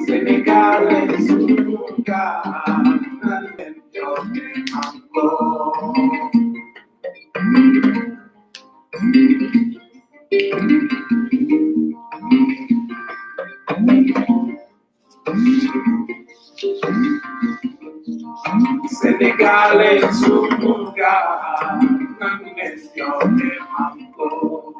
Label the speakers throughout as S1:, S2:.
S1: Senegalese lugar, melhor de mambo. Senegalese lugar, melhor de mambo.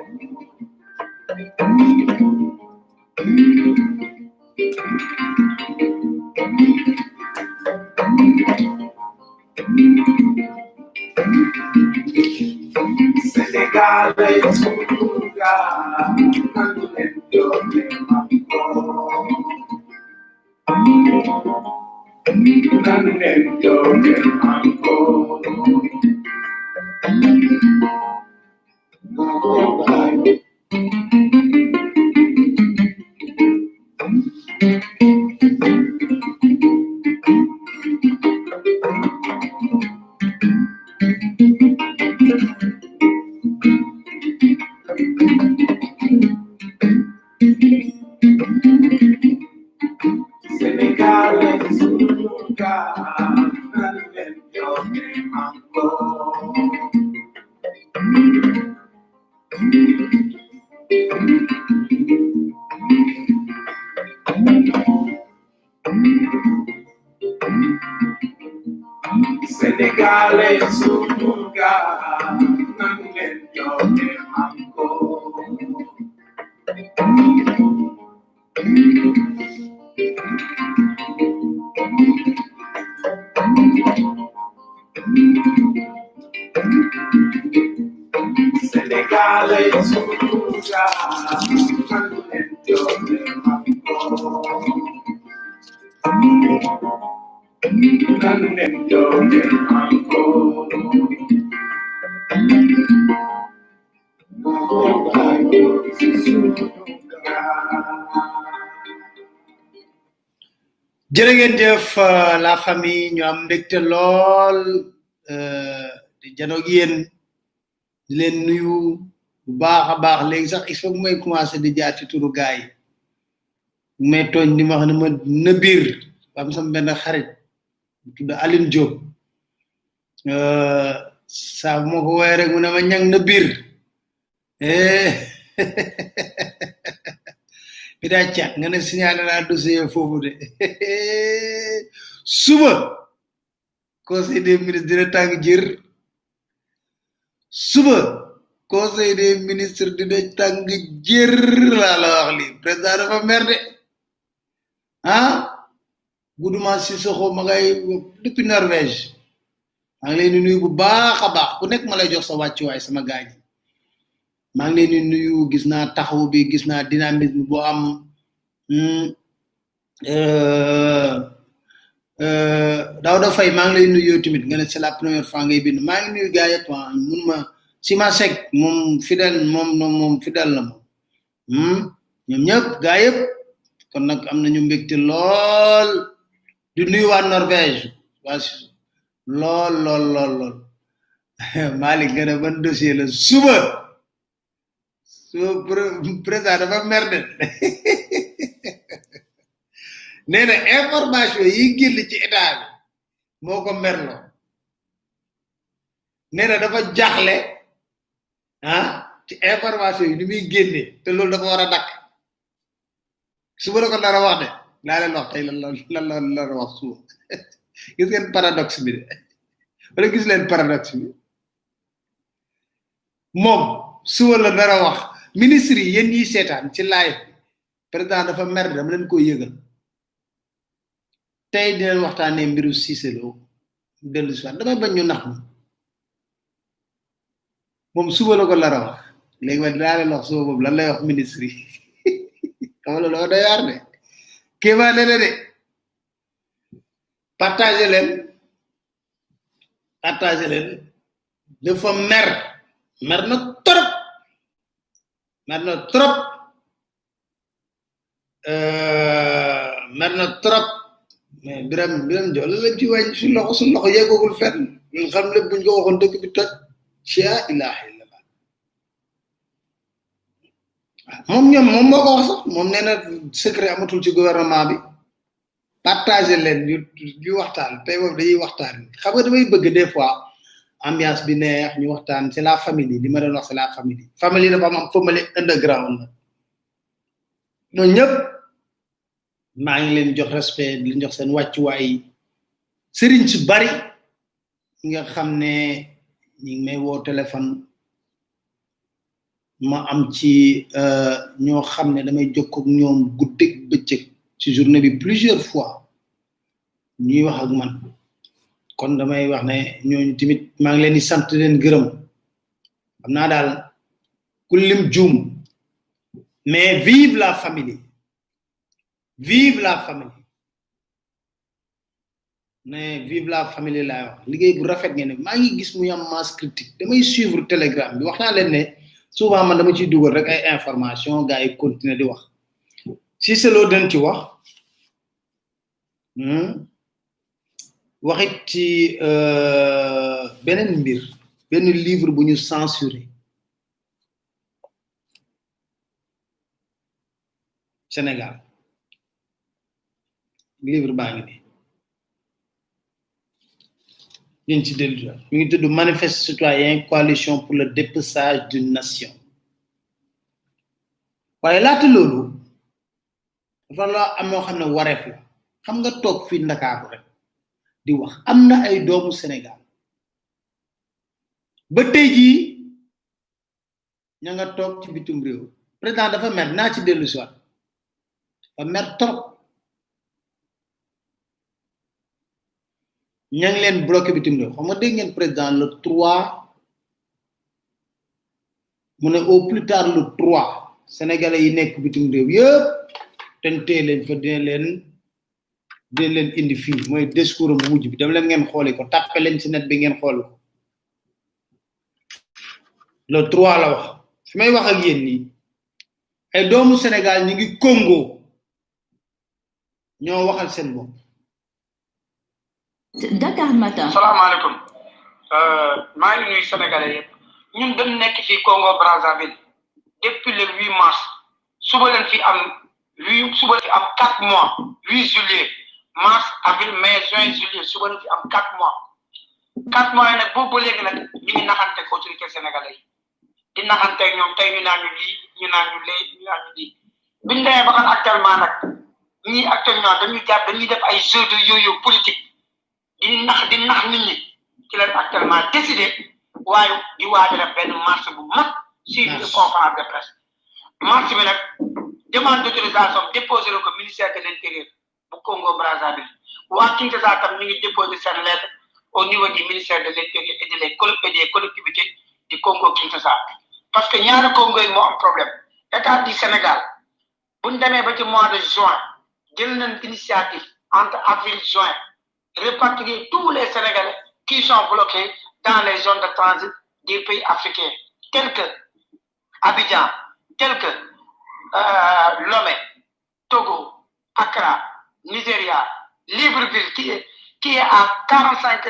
S1: Melhor de mambo. Senegalese lugar, melhor de mambo. Senegalese lugar, melhor de mambo. Senegalese lugar, melhor de mambo. Melhor de mambo.
S2: jërë ngeen jëf la famille ñu am mbégte lool di janoog yéen di leen nuyu bu baax a baax léegi sax il faut que may commencé di jaar ci turu gaay yi may tooñ di ma wax ne ma nëbir am sama benn xarit bu tudd Aline Diop saa bu ma ko woowee rek mu ne ma ñang nëbir bi daa caat nga ne signalé naa dossier foofu de suba conseil des ministres dina tàng jër suba conseil des ministres dina tàng jër laa la wax li président dafa mer de ah Goudouma Sissoko ma ngay depuis Norvège maa ngi leen di nuyu bu baax a baax ku nekk ma lay jox sa wàccuwaay sama gaañ maa ngi leen di nuyu gis naa taxaw bi gis naa dynamisme bu am Daouda Faye maa ngi lay nuyu yow tamit nga ne c'est la première fois ngay bind maa ngi nuyu gars yëpp mun ma Sima Seck moom fidèle moom fidèle la moom ñoom ñëpp gars yëpp kon nag am nañu mbégte lool di nuyu waa Norvège waa lool Malick nga ne ban dossier la suba président dafa mer de nee na information yi génn ci état bi moo ko merloo nee na dafa jaaxle ci information yi ni muy génne te loolu dafa war a dakk suba la ko nar a wax de laa leen wax tey lan la wax suba gis ngeen paradoxe bi de wala gis leen paradoxe bi moom suba la nar a wax ministre yi yéen ñiy seetaan ci live bi président dafa mer dama leen koy yëgal tey dinañ waxtaanee mbiru Cissé Lo dellu si waat damay bañ ñu nax moom suba la ko nar a wax léegi nag dinaa leen wax suba boobu lan lay wax ministre yi xam nga loolu day yaar de kéemaa ne de partagé leen dafa mer na torop mer na trop mais biram jol la ci wañ su loxo yegogul fenn ñu xam lepp buñ ko waxon dëkk bi toj cia ilaha illallah mom moko wax sax mom neena secret amatul ci gouvernement bi partager len ñu waxtaan tay mom dañuy waxtaan xam nga damay bëgg des fois ambiance bi neex ñu waxtaan c'est la famille li ma doon wax c'est la famille dafa am famille underground no ñep ma ngi leen jox respect li jox seen waccu way serigne ci bari nga xamne ñi ngi may wo téléphone ma am ci ño xamne damay jokk ak ñoom guddeeg beccëk ci journée bi plusieurs fois ñuy wax ak man kon damay wax ne ñooñu timit ma ngi leen di sant leen gërëm xamna dal ku lim joom mais vive la famille mais vive la famille la wax liggéey bu rafet ngeen ma ngi gis mu yam masse critique damay suivre telegram bi waxna leen ne souvent man dama ci duggal rek ay information gaay continuer di wax si c'est lo den ci wax waxit ci benen mbir ben livre bu ñu censuré Sénégal livre baa ngi ni ñu ci dellu mi ngi tudd manifeste citoyen coalition pour le dépeçage d'une nation waaye laata loolu dafa la am moo xam ne wareef la xam nga toog fii Ndakaaru rek di wax am na ay doomu Sénégal ba tey jii ña nga toog ci bitum réew président dafa mer naa ci dellu si waat ba mer trop ña ngi leen bloqué bitim réew xam nga dégg ngeen président le 3 mu ne au plus tard le 3 sénégalais yi nekk bitim réew yëpp tentee leen fa dina leen indi fii mooy discours bu mujj bi dem leen ngeen xooli ko tàppe leen ci net bi ngeen xooli ko le 3 la wax fi may wax ak yéen nii ay doomu Sénégal ñi ngi Congo ñoo waxal seen bopp
S3: Dakar Matin.
S4: Salaamaaleykum maa ngi nuyu sénégalais yëpp ñun dañ nekk fii Congo Brazzaville depuis le 8 mars suba leen fi am 4 mois 8 juillet mars avril mai juin juillet suba leen fi am 4 mois 4 mois yi nag boobu ba léegi nag ñu ngi naxante autorité sénégalais yi di naxante ñoom tey ñu naan ñu lii ñu naan ñu lee ñu naan ñu lii biñ demee ba xam actuellement nag ñii actuellement dañuy def ay jeux de yo-yo politique di nax nit ñi ci leen actuellement décidé waaye di waajal benn marche bu mag suivi de conférence de presse marche bi nag demande d'autorisation déposé ko ministère de l'intérieur bu Congo Brazzaville waa Kinshasa tam ñu ngi déposé seen lettre au niveau du ministère de l'intérieur et des collectivités du Congo Kinshasa parce que ñaari Congo yi moo am problème état du Sénégal buñ demee ba ci mois de juin jël nañ initiative entre avril juin répatrier tous les Sénégalais qui sont bloqués dans les zones de transit des pays africains, tels que Abidjan, tels que Lomé, Togo, Accra, Nigeria, Libreville, qui est à 45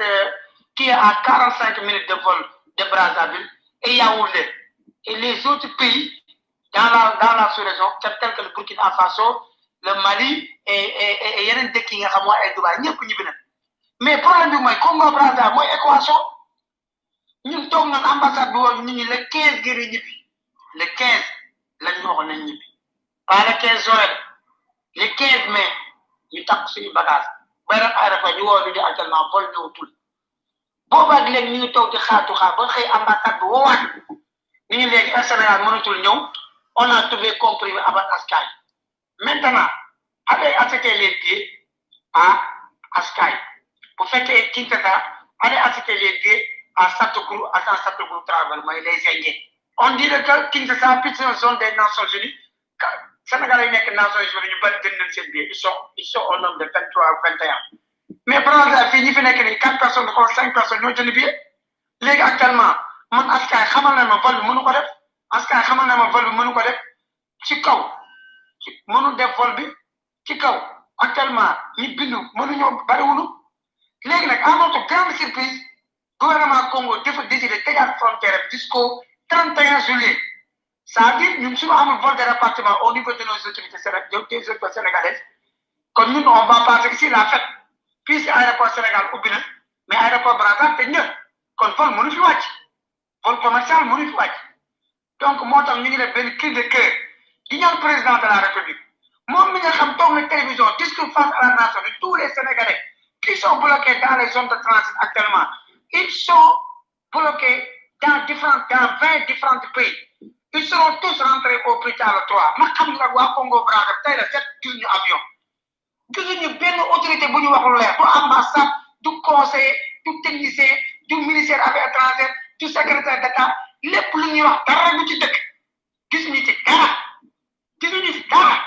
S4: minutes de vol de Brazzaville, et Yaoundé. Et les autres pays dans la sous-région, tels que le Burkina Faso, le Mali et yeneen dëkk yi nga xam mooy ay Dubaï ñëpp ñibbi na mais problème bi mooy Congo Brazzaville mooy équation ñun toog nañ ambassade bi woon nit ñi le 15 gëri ñibbi le 15 lañ ñu waxoon nañ ñibbi pas le 15 juin le 15 mai ñu takk suñu bagage bay rek aéroport ñu woo ñu di actuellement vol ñëwatul boobaag léegi ñu ngi toog di xaar ba xëy ambassade bi woowaat ñu ngi léegi Sénégal mënatul ñëw on a trouvé compris abat askay maintenant allez acheter les billets à Askai. Pour faire Kinshasa, allez acheter les billets à Satogrou Travel, les Indiens. On dirait que Kinshasa, puis c'est une zone des Nations Unies. Sénégal est une Nations Unies, ils sont au nombre de 23 ou 21. Mais par exemple, il y a 4 personnes, 5 personnes, nous ont des billets. Les actuellement, man Askai, xamal na ma vol mënu ko def parce que instant xamal na ma vol bi mënu ko def ci kaw mënu def vol bi ci kaw actuellement ñi bindu mënuñoo bariwulu léegi nag à notre grande surprise gouvernement Congo dafa décidé tëjaat frontière jusqu'au 31 juillet ça veut dire ñun suñu amul vol de rapatriement au niveau de nos autorités sénégalaises kon ñun on va passer ici la fête fii si aéroport Sénégal ubbi na mais aéroport Brazzaville te ñëpp kon vol mënu fi wàcc vol commercial mënu fi wàcc donc moo tax ñu ngi def benn cri de cœur di ñaan président de la République moom mi nga xam toog na télévision discours face à la nation de tous les Sénégalais qui sont bloqués dans les zones de transit actuellement ils sont bloqués dans 20 différents pays ils seront tous rentrés au plus tard le 3 ma xam nag waa Congo Brazzaville tey la 7 gisuñu avion gisuñu benn autorité bu ñu waxul leer du ambassade du conseiller du technicien du ministère affaires étrangères du secrétaire d'État lépp lu ñuy wax dara du ci dëkk gisuñu ci dara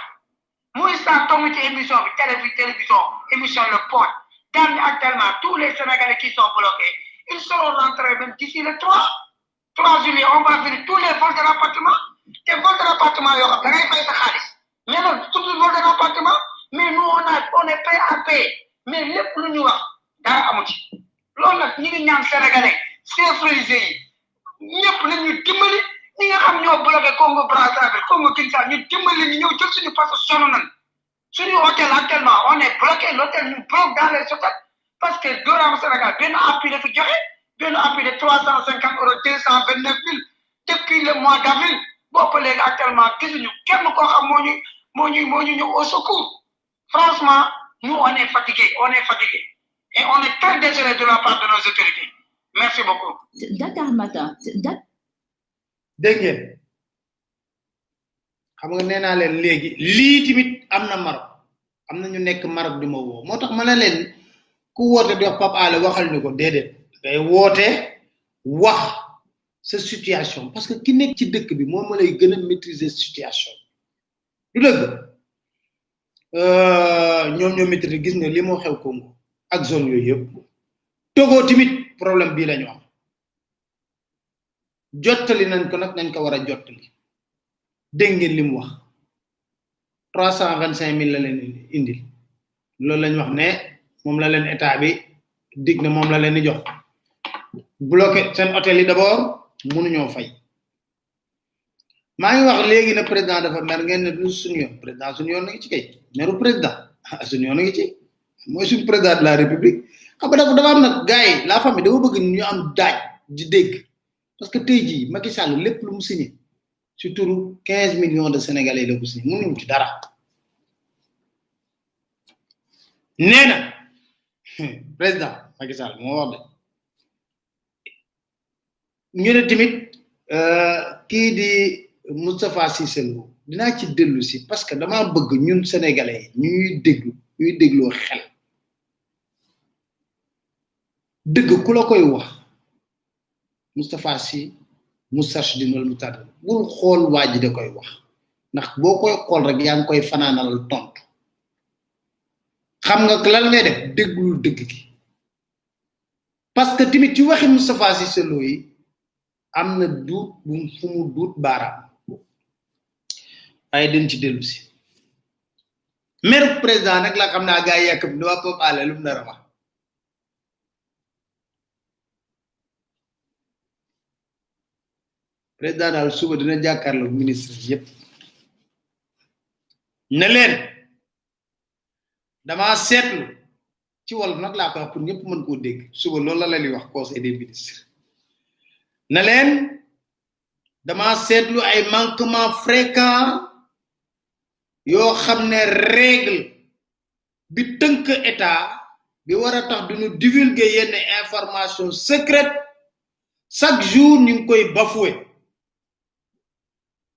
S4: muy saa toog ci émission bi télévision émission Le Point dans actuellement tous les Sénégalais qui sont bloqués ils seront rentrés même d'ici le 3 juillet on va venir tous les vols de rapatriement te vols de rapatriement yoo xam da ngay fay sa xaalis mais non tous les vols de rapatriement mais nous on est prêt à payer mais lépp lu ñu wax dara amu ci loolu nag ñi ngi ñaan Sénégalais chefs religieux yi ñëpp nañu dimbali ñi nga xam ñoo bloqué Congo Brazzaville Congo Kinshasa ñu dimbali ñu ñëw jël suñu parce que sonn nañ suñu hôtel actuellement on est bloqué l'hôtel ñu bloque dans les hôtels parce que Dooraam Sénégal benn appui dafa joxe benn appui de 350 euros 229 000 depuis le mois d'avril bopp léegi actuellement gisuñu kenn koo xam moo ñu ñëw au secours franchement nous on est fatigué et on est très désolé de la part de nos autorités merci beaucoup.
S3: Dakar Matin.
S2: dégg ngeen xam nga nee naa leen léegi lii tamit am na Maroc am na ñu nekk Maroc di ma woo moo tax ma ne leen ku woote di wax Pape Alé waxal ñu ko déedéet ngay woote wax sa situation parce que ki nekk ci dëkk bi moom ma lay gën a maîtriser situation du dëgg ñoom ñoo maîtriser gis nga li moo xew Congo ak zone yooyu yëpp Togo tamit problème bii la ñu am jottali nañ ko nag nañ ko war a jottali dégg ngeen li mu wax 325 000 la leen indil loolu lañ wax ne moom la leen état bi dig na moom la leen di jox bloqué seen hôtel yi d'abord mënuñoo fay maa ngi wax léegi na président dafa mer ngeen ne du suñu yoon président suñu yoon na ngi ci kay meru président suñu yoon na ngi ci mooy suñu président de la république xam nga dafa am nag gars yi la famille dafa bëgg ñu am daaj di dégg parce que tey jii Macky Sall lépp lu mu signé surtout 15 millions de Sénégalais la ko signé mënuñu ci dara nee na président Macky Sall moo wax de ñu ne tamit kii di Moustapha Cissé Lo dinaa ci dellu si parce que dama bëgg ñun Sénégalais ñuy dégloo xel dëgg ku la koy wax Moustapha Sy Moustarchidine wala mu tàdd bul xool waa ji da koy wax ndax boo koy xool rek yaa ngi koy fanaanal tontu xam nga lan ngay def déglul dëgg gi parce que tamit ci waxi Moustapha Cissé Lo yi am na duut bu fu mu duut baaraam waaye dañ ci dellu si maire président nag la xam naa gaa yi yàkkam ni waa Pape Alé lu mu nar a wax président daal suba dina jàkkaarloo ministre yépp ne leen dama seetlu ci wolof nag laa ko wax pour ñëpp mën koo dégg suba loolu la leen wax conseil des ministres ne leen dama seetlu ay manquement fréquent yoo xam ne règle bi tënk état bi war a tax duñu divulguer yenn information secrète chaque jour ñu ngi koy bafoué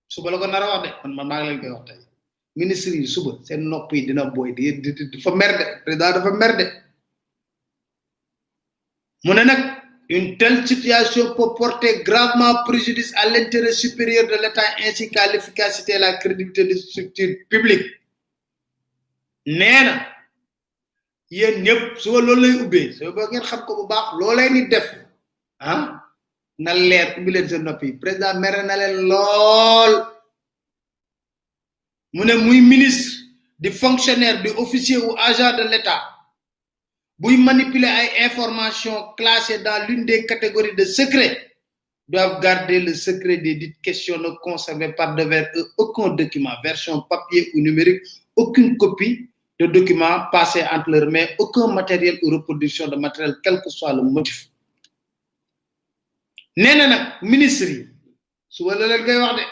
S2: suba la ko nar a wax de man maa ngi leen koy wax tey ministre yi suba seen nopp yi dina boy dafa mer de président dafa mer de mu ne nag une telle situation peut porter gravement préjudice à l'intérêt supérieur de l'État ainsi qu'à l'efficacité et la crédibilité des structures publiques nee na yéen ñëpp suba loolu lay ubbee suba ba ngeen xam ko bu baax loolee ni def ah na leer ubbi leen seen noppi président mere na leen lool mu ne muy ministre di fonctionnaire di officier ou agent de l'État buy manipuler ay informations classées dans l'une des catégories de secret doivent garder le secret des dites questions, ne conserver par devers eux aucun document, version papier ou numérique, aucune copie de document passé entre leurs mains, aucun matériel ou reproduction de matériel, quel que soit le motif. Néna nak ministre yi suba la leen koy wax de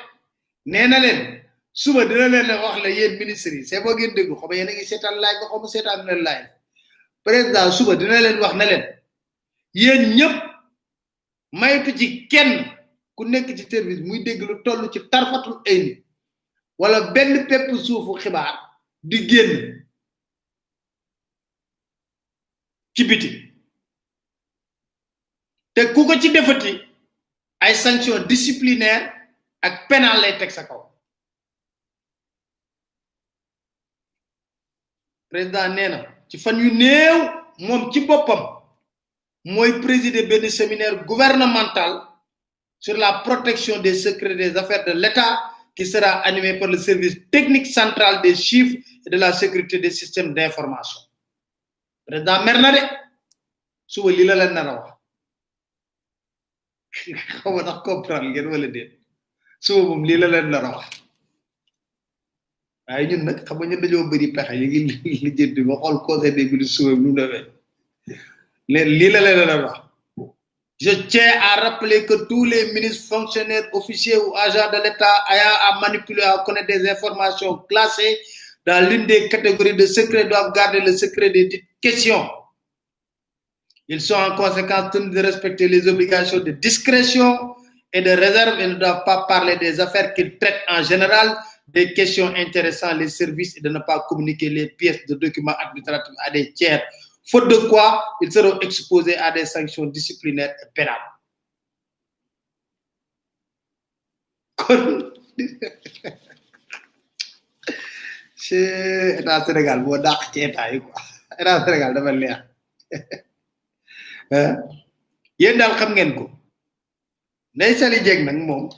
S2: néna leen suba dina leen wax la yeen ministre yi c'est bo ngeen dégg xoma yeen ngi sétal laaj ko xoma sétal leen laaj président suba dina leen wax na leen yeen ñëpp maytu ci kenn ku nekk ci service muy dégg lu tollu ci tarfatul ay ni wala benn pepp suufu xibaar di génn ci biti te ku ko ci defati ay sanctions disciplinaires ak pénal lay tek sa kaw président néna ci fan yu néew mom ci bopam moy présider ben séminaire gouvernemental sur la protection des secrets des affaires de l'État qui sera animé par le service technique central des chiffres et de la sécurité des systèmes d'information président merna de suba li la len na wax xaw na comprendre ngeen wala déet suba moom lii la leen la wax waaye ñun nag xam nga ñun dañoo bëri pexe yi ngi li jënd ba xool conseil des ministres suba nu demee lii la leen la wax je tiens à rappeler que tous les ministres fonctionnaires officiers ou agents de l'État ayant à manipuler à connaître des informations classées dans l'une des catégories de secret doivent garder le secret des dites questions. Ils sont en conséquence tenus de respecter les obligations de discrétion et de réserve et ne doivent pas parler des affaires qu'ils traitent en général, des questions intéressant les services et de ne pas communiquer les pièces de documents administratifs à des tiers, faute de quoi ils seront exposés à des sanctions disciplinaires et pénales. C'est état Sénégal boo dàq ci état yi quoi état Sénégal dafa leer yéen daal xam ngeen ko Ndeye Saly Dieng nag moom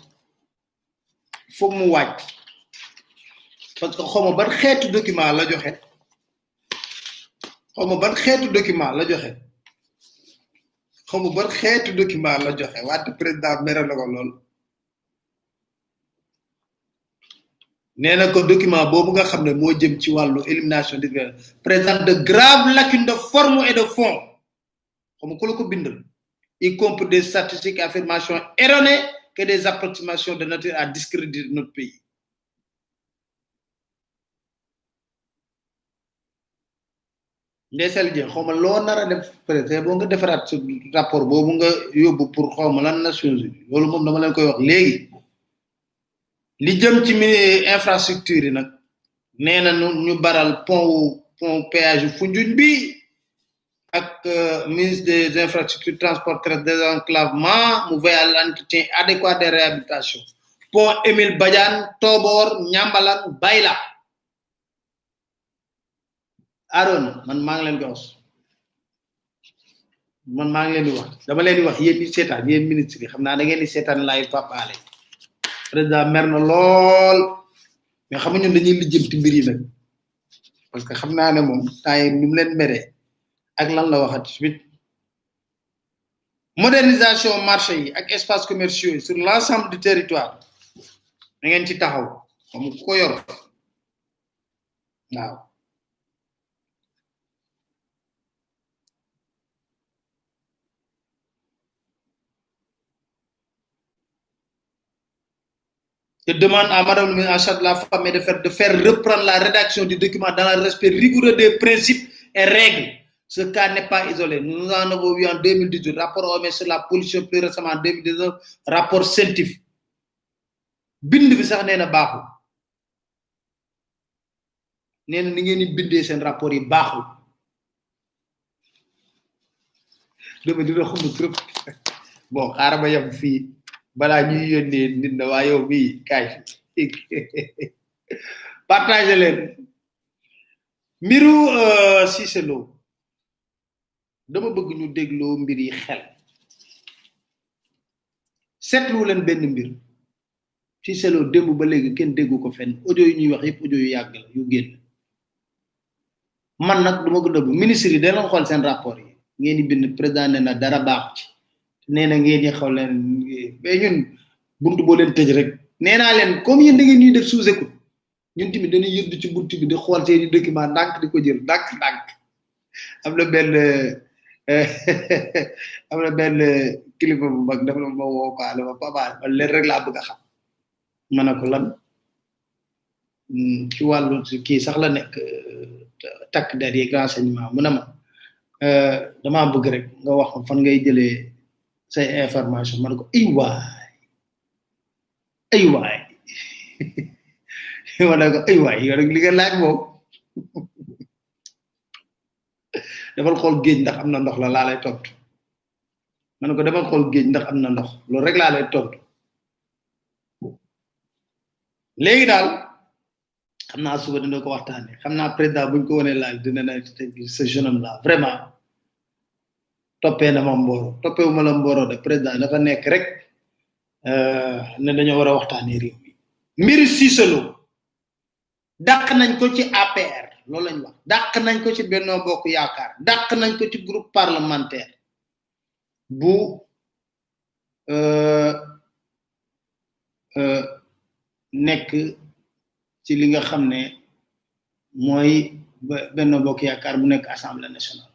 S2: foog mu wàcc parce que xawma ban xeetu document la joxe xawma ban xeetu document la joxe xawma ban xeetu document la joxe wante président mere na ko lool nee na ko document boobu nga xam ne moo jëm ci wàllu élimination des présente de graves lacunes de forme et de fond xawma ku la ko bindal y compris des statistiques et affirmations erronées que des approximations de nature à discréditer notre pays. Ndeye Saly Dieng xawma loo nar a def président boo nga defaraat sa rapport boobu nga yóbbu pour xawma lan Nations Unies loolu moom dama leen koy wax léegi li jëm ci infrastructure yi nag nee na ñu baral pont péage Foundiougne bi ak ministre des infrastructures transport terrestre désenclavement mu veille à l'entretien adéquat des réhabilitations pont Émile Badiane Tobor Ñambalan Bayla Aaron man maa ngi leen di wax man maa ngi leen di wax dama leen di wax yéen ñi seetaan yéen ministre yi xam naa da ngeen di seetaan live Pape Alé président mer na lool mais xam nga ñun dañuy lijjanti mbir yi nag parce que xam naa ne moom temps yi ni mu leen meree ak lan la waxati suite modernisation marché yi ak espaces commerciaux yi sur l'ensemble du territoire da ngeen ci taxaw xam ko yor waaw Je demande à Madame le ministre en charge de la femme et de faire reprendre la rédaction du document dans le respect rigoureux des principes et règles. Ce cas n'est pas isolé. Nous en avons vu en 2018, rapport OMS sur la pollution, plus récemment en 2019, rapport scientifique. Bind bi sax nee na baaxul nee na ni ngeen di bindee seen rapport yi baaxul dama dina xamul trop bon xaaral ma yem fii balaa ñuy yónnee nit na waa yow bii kaay partagé leen mbiru Cissé Lo dama bëgg ñu dégloo mbir yi xel seetlu leen benn mbir ci selo démb ba léegi kenn déggu ko fenn audio yi ñuy wax yépp audio yu yàgg la yu génn man nag duma ko dëbb ministre yi dana xool seen rapport yi ngeen di bind président nee na dara baaxu ci nee na ngeen di xaw leen mais ñun buntu boo leen tëj rek nee naa leen comme yéen da ngeen ñuy def sous écoute ñun tamit dañuy yëdd ci buntu bi di xool seeni document ndànk di ko jël ndànk am na benn kilifa bu mag dafa ma woo ko ala papa man leen rek laa bëgg a xam ma ne ko lan ci wàllu kii sax la nekk takk der yeeg renseignement mu ne ma damaa bëgg rek nga wax ma fan ngay jëlee say information ma ne ko ay waay ma ne ko ay waay yow rek li nga laaj moom defal xool géej ndax am na ndox la laa lay tontu ma ne ko defal xool géej ndax am na ndox loolu rek laa lay tontu léegi daal xam naa suba dina ko waxtaane xam naa président buñ ko wone laaj dina na ce jeune homme là vraiment toppee na ma Mboro toppewu ma la Mboro de président dafa nekk rek ne dañoo war a waxtaanee réew mi mbiri Cissé Lo dàq nañ ko ci APR loolu lañ wax dàq nañ ko ci Benno Bokk Yaakaar dàq nañ ko ci groupe parlementaire bu nekk ci li nga xam ne mooy Benno Bokk Yaakaar bu nekk Assemblée nationale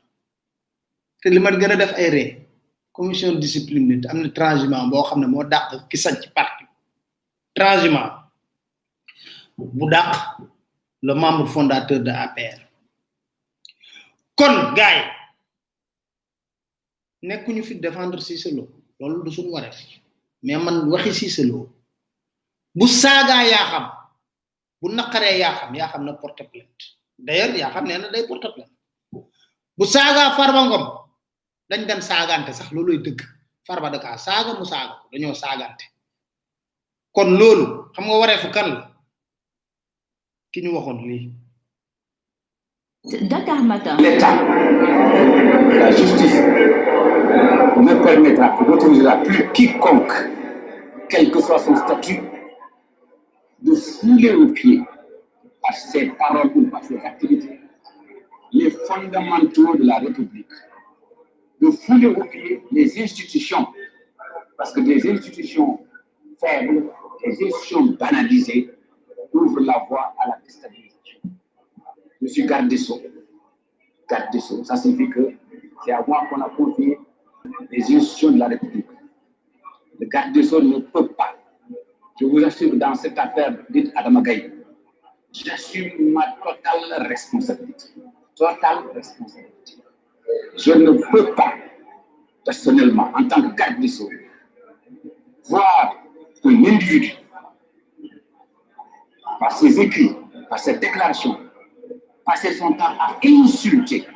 S2: te li ma gën a def ay ree commission discipline nit am na transhumant boo xam ne moo dàq ki sañ ci parti transhumant bu dàq le membre fondateur de APR kon gaay nekkuñu fi défendre Cissé Lo loolu du suñu wareef mais man waxi Cissé Lo bu saagaa yaa xam bu naqaree yaa xam na porter plainte d'ailleurs yaa xam nee na day porter plainte bu saagaa Farba Ngom dañ dan saagante sax looluy dëgg Farba daka saaga mu saaga ko dañoo saagante kon loolu xam nga wareefu kan la ki ñu waxoon lii
S3: Dakar Matin.
S5: L'État, la justice ne permettra que n'autorisera plus quiconque, quel que soit son statut, de fouler au pied par ses paroles ou par ses activités les fondamentaux de la République, de fouler au pied les institutions, parce que des institutions faibles, des institutions banalisées ouvrent la voie à la déstabilisation. Je suis garde des Sceaux. Garde des Sceaux, ça signifie que c'est à moi qu'on a confié les institutions de la République. Le garde des Sceaux ne peut pas. Je vous assure que dans cette affaire dite Adama Gaye, j'assume ma totale responsabilité. Totale responsabilité. Je ne peux pas, personnellement, en tant que garde des Sceaux, voir un individu, par ses écrits, par ses déclarations, passer son temps à insulter.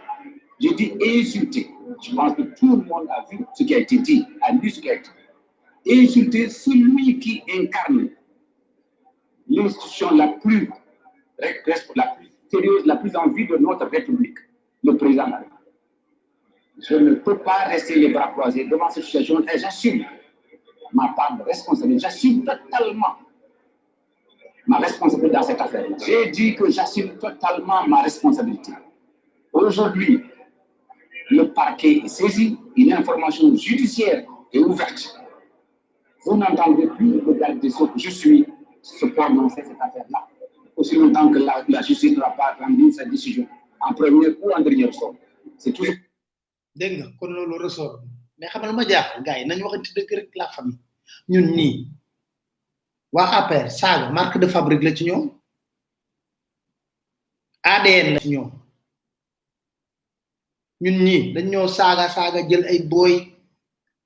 S5: Je dis insulter. Je pense que tout le monde a vu ce qui a été dit, a lu ce qui a été dit. Insulter celui qui incarne l'institution la plus sérieuse, la plus en vue de notre République, le président de la République. Je ne peux pas rester les bras croisés devant cette situation et j'assume ma part de responsabilité. J'assume totalement ma responsabilité dans cette affaire. J'ai dit que j'assume totalement ma responsabilité. Aujourd'hui, le parquet est saisi, une information judiciaire est ouverte. Vous n'entendrez plus le garde des Sceaux que je suis se prononcer cette affaire-là, aussi longtemps que la justice n'aura pas rendu sa décision en première ou en dernier ressort. C'est tout.
S2: Dégg nga kon loolu ressort mais xamal ma jaaxal gars yi nañ waxante dëgg rek la famille ñun nii waa APR saaga marque de fabrique la ci ñoom ADN la ci ñoom ñun ñii dañ ñoo saaga jël ay booy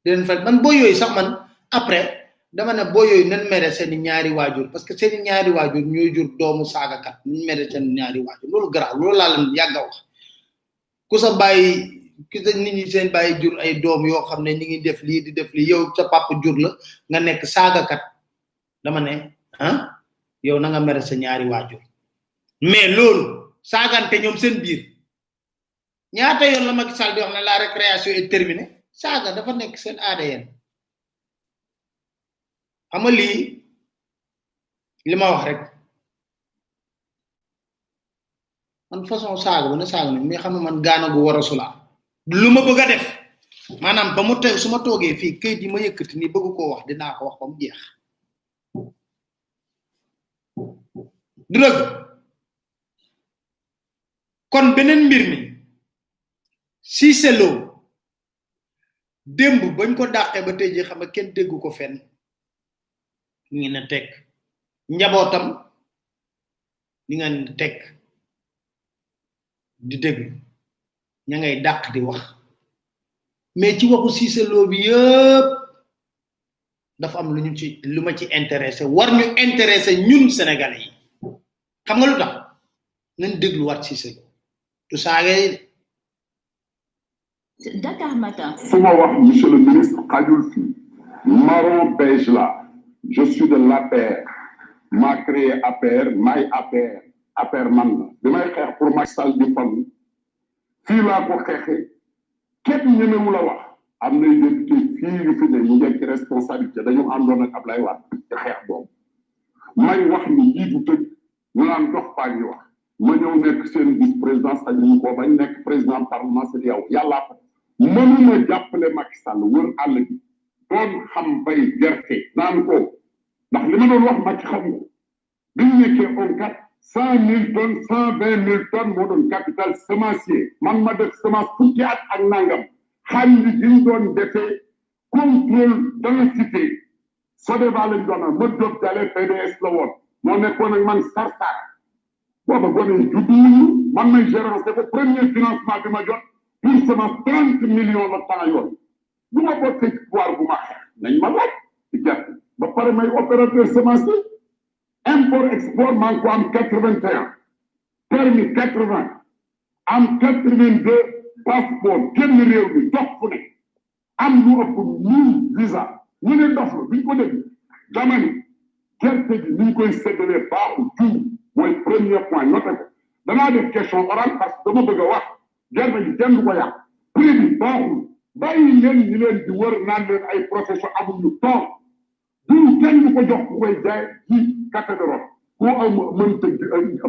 S2: di leen fal man booy yooyu sax man après dama ne booy yooyu nañ mere seeni ñaari waajur parce que seeni ñaari waajur ñooy jur doomu saagakat nañ mere seen ñaari waajur loolu garaaw loolu laa leen yàgg a wax ku sa bàyyi ki sa nit ñi seen bàyyi jur ay doom yoo xam ne ñi ngi def lii di def lii yow sa papa jur la nga nekk saagakat dama ne yow na nga mere sa ñaari waajur mais loolu saagante ñoom seen biir ñaata yoon la Macky Sall di wax ne la récréation est terminée saaga dafa nekk seen ADN xam nga lii li ma wax rek man façon saaga bu ne saaga na mais xam nga man gaana gu war a sulaa lu ma bëgg a def maanaam ba mu teg su ma toogee fii këyit yi ma yëkkati nii bëgg koo wax dinaa ko wax ba mu jeex du dëgg kon beneen mbir mi Cissé Lo démb bañ ko dàqee ba tey ji xam nga kenn déggu ko fenn ngi na teg njabootam ni nga teg di déglu ña ngay dàq di wax mais ci waxu Cissé Lo bi yëpp dafa am lu ñu ci lu ma ci intéressé war ñu intéressé ñun sénégalais yi xam nga lu tax nañ déglu wat Cissé Lo du saaga yi
S3: Dakar Matin.
S6: Souma wax monsieur le ministre xajul fi marron beige là je suis de l'APR maa créé APR maay APR man la bi may xeex pour Macky Sall di fal fii laa ko xeexee képp ñemewu la wax am nay député fii yu fi ne ñu nekk ci responsabilité dañu àndoon ak Ablaye Wade ci xeex boobu may wax ni lii du tëj ñu naan dox paa ngi wax ma ñëw nekk seen vice président sañu ko bañ nekk président parlement c'est yow yàllaa ko mënuma jàppale Macky Sall wër àll bi doon xam bay gerte naan ko ndax li ma doon wax Macky xam ko bi ñu nekkee on 100 000 tonnes 120 000 tonnes moo doon capital semencier man ma def semence fukki at ak nangam xam ni bi ñu doon defee contrôle densité Sodeva lañ doon ma Diop Jalle PDS la woon moo nekkoon ak man Sarsar booba gone yi judduwuñu man may gérancé ko premier financement bi ma jot pour semence 30 millions la temps yoon bu ma bokkee ci pouvoir bu ma xeex nañ ma laaj ci gerte ba pare may opérateur semencier import export maa ngi ko am 81 permis 80 am 82 passeport génn réew mi dox fu ne am lu ëpp 1000 visa ñu ne dox la biñ ko dégg dama ni gerte gi ni ñu koy séddalee baaxul jiw mooy premier point noté ko danaa def question orale parce que dama bëgg a wax gerte gi kenn du ko yàq prix bi baaxul bàyyi leen ñi leen di wër naan leen ay profession amuñu temps jiw kenn du ko jox ku koy jaay ci cathédrale ku am mënta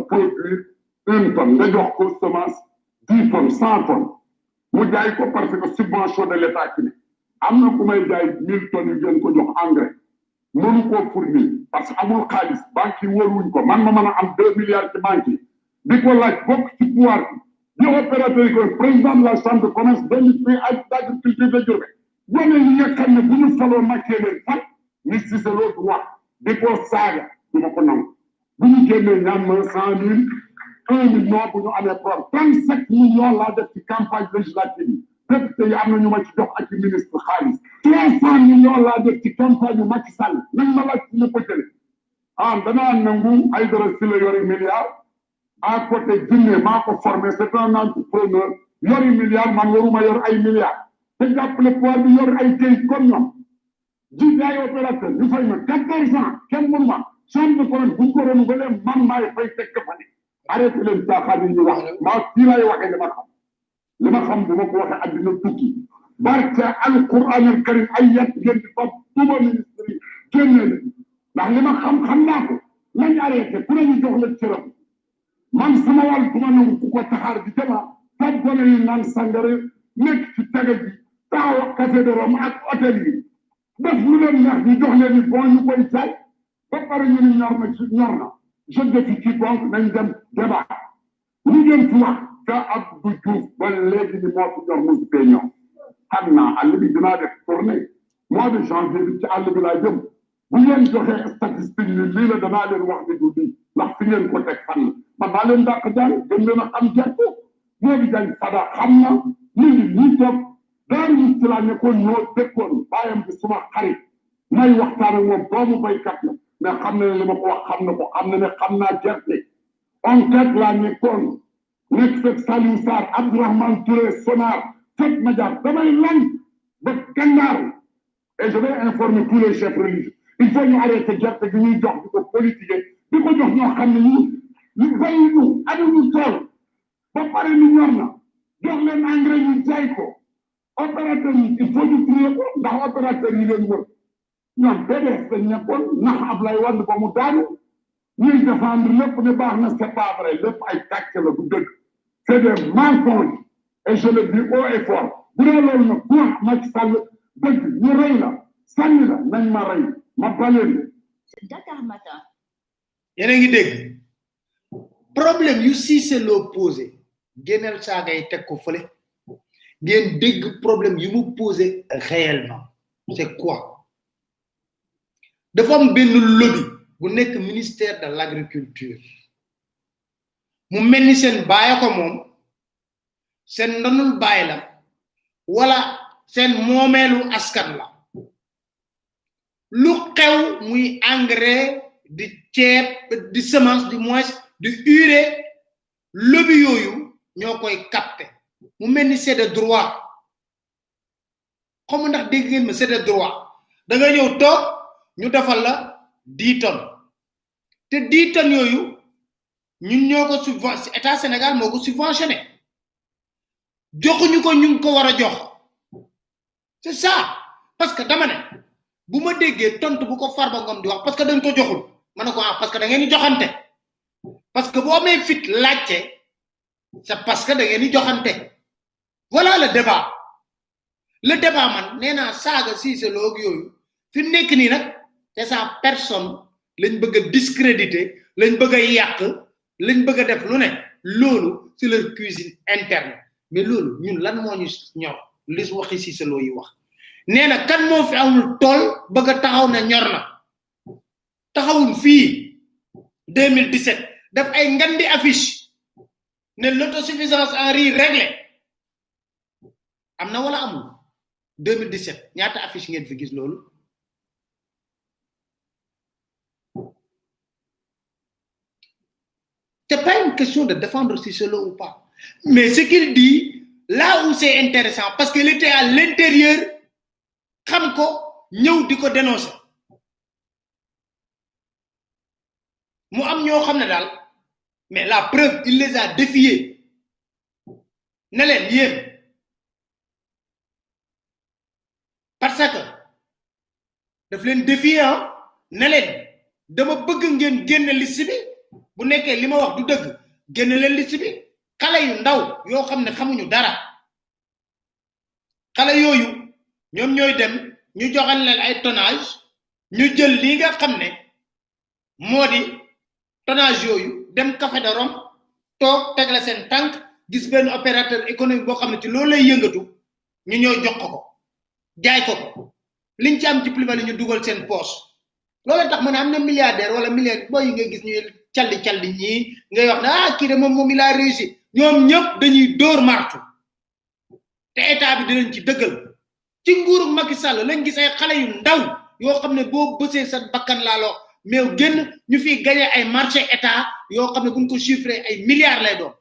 S6: produire 1 tonne nga jox ko semence 10 tonnes 100 tonnes mu jaay ko parce que subvention de l'état ci ne am na ku may jaay 1000 tonnes yu ngeen ko jox engrais mënu koo fournir parce que amul xaalis banque yi wóoruwuñ ko man ma mën a am 2 milliards ci banque yi di ko laaj bokk ci pouvoir bi di opérateur yi ko président de la chambre de commerce d'industrie ak d'agriculture de Diourbel gone yi nga xam ne bu ñu faloo makkee leen fat ni Cissé Lo du wax di ko saaga du ma ko nangu bu ñu génnee ñaan ma 100 000 1 million bu ñu amee problème 37 millions laa def ci campagne législative yi député yi am na ñu ma ci jox ak ci ministre xaalis 300 millions laa def ci campagne yu Macky Sall nañ ma laaj ci ñu ko jële danaa nangu ay dara si la yori milliards à côté Guinée maa ko formé c'est un entrepreneur yori milliards man waruma yor ay milliards te jàppale pouvoir bi yor ay kayit comme ñoom ji ay opérateur ñu fay ma 14 ans kenn mënu ma chambre de commerce bu ñu ko renouvelé man maay fay tekk fa ne arrêté leen caaxaan yi ñu wax maa fii laay waxee li ma xam bu ma ko waxee àddina tukki barke alquran al karim ay yat ngeen di fa tuba ministre yi génne leen ndax li ma xam naa ko nañ arrêté ku ne ñu jox la cëram man sama wàll du ma nangu ku ko taxaar di jëma fab gone yi naan sangare nekk ci tege ji taxaw café de Rome ak hôtel yi def lu leen neex ñu jox leen ni bon ñu koy jaay ba pare ñu ni ñor na je défie quiconque nañ dem débat lu ngeen fi wax ka Abdou Diouf ba léegi ni moo fi ñor mosu fee ñor xam naa àll bi dinaa def tournée mois de janvier bi ci àll bi laa jëm bu ngeen joxee statistique ni lii la danaa leen wax ni du lii ndax fi ngeen ko teg fan la man maa leen dàq jàng gën leen a xam gerte moo di jañ fada xam na ñu ngi ñii toog daaru musti laa nekkoon ñoo dëkkoon bàyyam bi suma xarit may waxtaan ak moom doomu baykat la mais xam na ne li ma ko wax xam na ko xam na ne xam naa gerte enquête laa nekkoon nekk fekk Saliou Sarr Abdourahmane Touré Sonar fekk ma jaar damay lan ba gannaaru et je vais informer tous les chefs religieux il faut ñu arrêter gerte gi ñuy jox di ko politiquer di ko jox ñoo xam ne ñu bayi ñu amuñu tool ba pare ni ñor na jox leen engrais ñu jaay ko opérateur yi il faut ñu trier ko ndax opérateur yi leen wër ñoom PDS dañ nekkoon nax Ablaye Wade ba mu daanu ñuy défendre lépp ne baax na c'est pas vrai lépp ay tàcc la bu dëgg c'est des mensonges et je le dis haut et fort bu dee loolu nag ku wax Macky Sall dëgg ñu rey la sànni la nañ ma rey ma baleen
S3: Dakar Matin.
S2: yéen a ngi dégg problème yu Cissé Lo posé génneel saaga yi teg ko fële ngeen dégg problème yu mu posé réellement c'est quoi dafa am benn lobby bu nekk ministère de l'agriculture mu mel ni seen baaya ko moom seen ndonul baay la wala seen moomeelu askan la lu xew muy engrais di ceeb di semence du moins di urée lobby yooyu ñoo koy capté mu mel ni c'est de droit xam ndax dégg ngeen ma c'est de droit da nga ñëw toog ñu defal la 10 tonnes te 10 tonnes yooyu ñun ñoo ko subventionné état Sénégal moo ko subventionné joxuñu ko ñu ko war a jox c'est ça parce que dama ne bu ma déggee tontu bu ko Farba Ngom di wax parce que dañ ko joxul ma ne ko ah parce que da ngeen di joxante parce que boo amee fit laajte c'est parce que da ngeen di joxante voilà le débat man nee naa saaga Cissé Lo ak yooyu fi mu nekk nii nag c'est sa personne lañ bëgg a discréditer lañ bëgg a yàq lañ bëgg a def lu ne loolu c'est leur cuisine interne mais loolu ñun lan moo ñu ñor li waxi Cissé Lo yi wax nee na kan moo fi amul tool bëgg a taxaw na ñor na taxawul fii 2017 def ay ngandi affiche ne l'autosuffisance en riz réglé am na wala amul 2017 ñaata affiche ngeen fi gis loolu c'est pas une question de défendre Cissé Lo ou pas mais ce qu'il dit là où c'est intéressant parce qu'il était à l'intérieur xam ko ñëw di ko dénoncer mu am ñoo xam ne daal mais la preuve il les a défiés ne leen yéen parce que daf leen défier ne leen dama bëgg ngeen génne liste bi bu nekkee li ma wax du dëgg génne leen liste bi xale yu ndaw yoo xam ne xamuñu dara xale yooyu ñoom ñooy dem ñu joxal leen ay tonnage ñu jël lii nga xam ne moo di tonnage yooyu dem Café de Rome toog tegle seen tànk gis benn opérateur économique boo xam ne ci loolu lay yëngatu ñu ñëw jox ko jaay ko liñ ci am ci plus-value ñu dugal seen poche loolu tax ma ne am na milliardaire wala milliardaire boo yi ngay gis ñu calli ñii ngay wax ne ah kii de moom il a réussi ñoom ñëpp dañuy dóor martu te état bi dinañ ci dëggal ci nguuru Macky Sall lañ gis ay xale yu ndaw yoo xam ne boo bësee sa bakkan laa loo mais génn ñu fiy gagné ay marché état yoo xam ne buñ ko chiffré ay milliards lay doon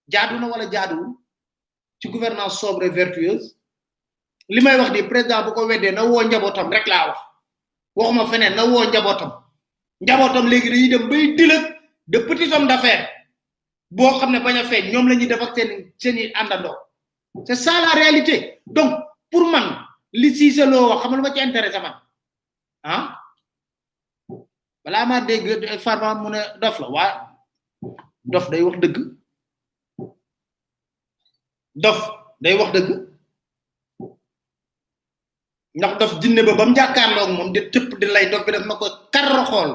S2: jaadu na wala jaaduwul ci gouvernance sobre et vertueuse li may wax di président bu ko weddee na woo njabootam rek laa wax waxuma feneen na woo njabootam léegi dañuy dem bay dilëg de petits hommes d'affaires boo xam ne bañ a feeñ ñoom la ñuy def ak seen i àndandoo c'est ça la réalité donc pour man li Cissé Lo wax xam nga lu ma ci intéressé man ah balaa maa dégg Farba mu ne dof la waaye dof day wax dëgg ndax dof jinne ba bam jàkkaarloog moom di tëpp di lay dof bi def na ko kar xool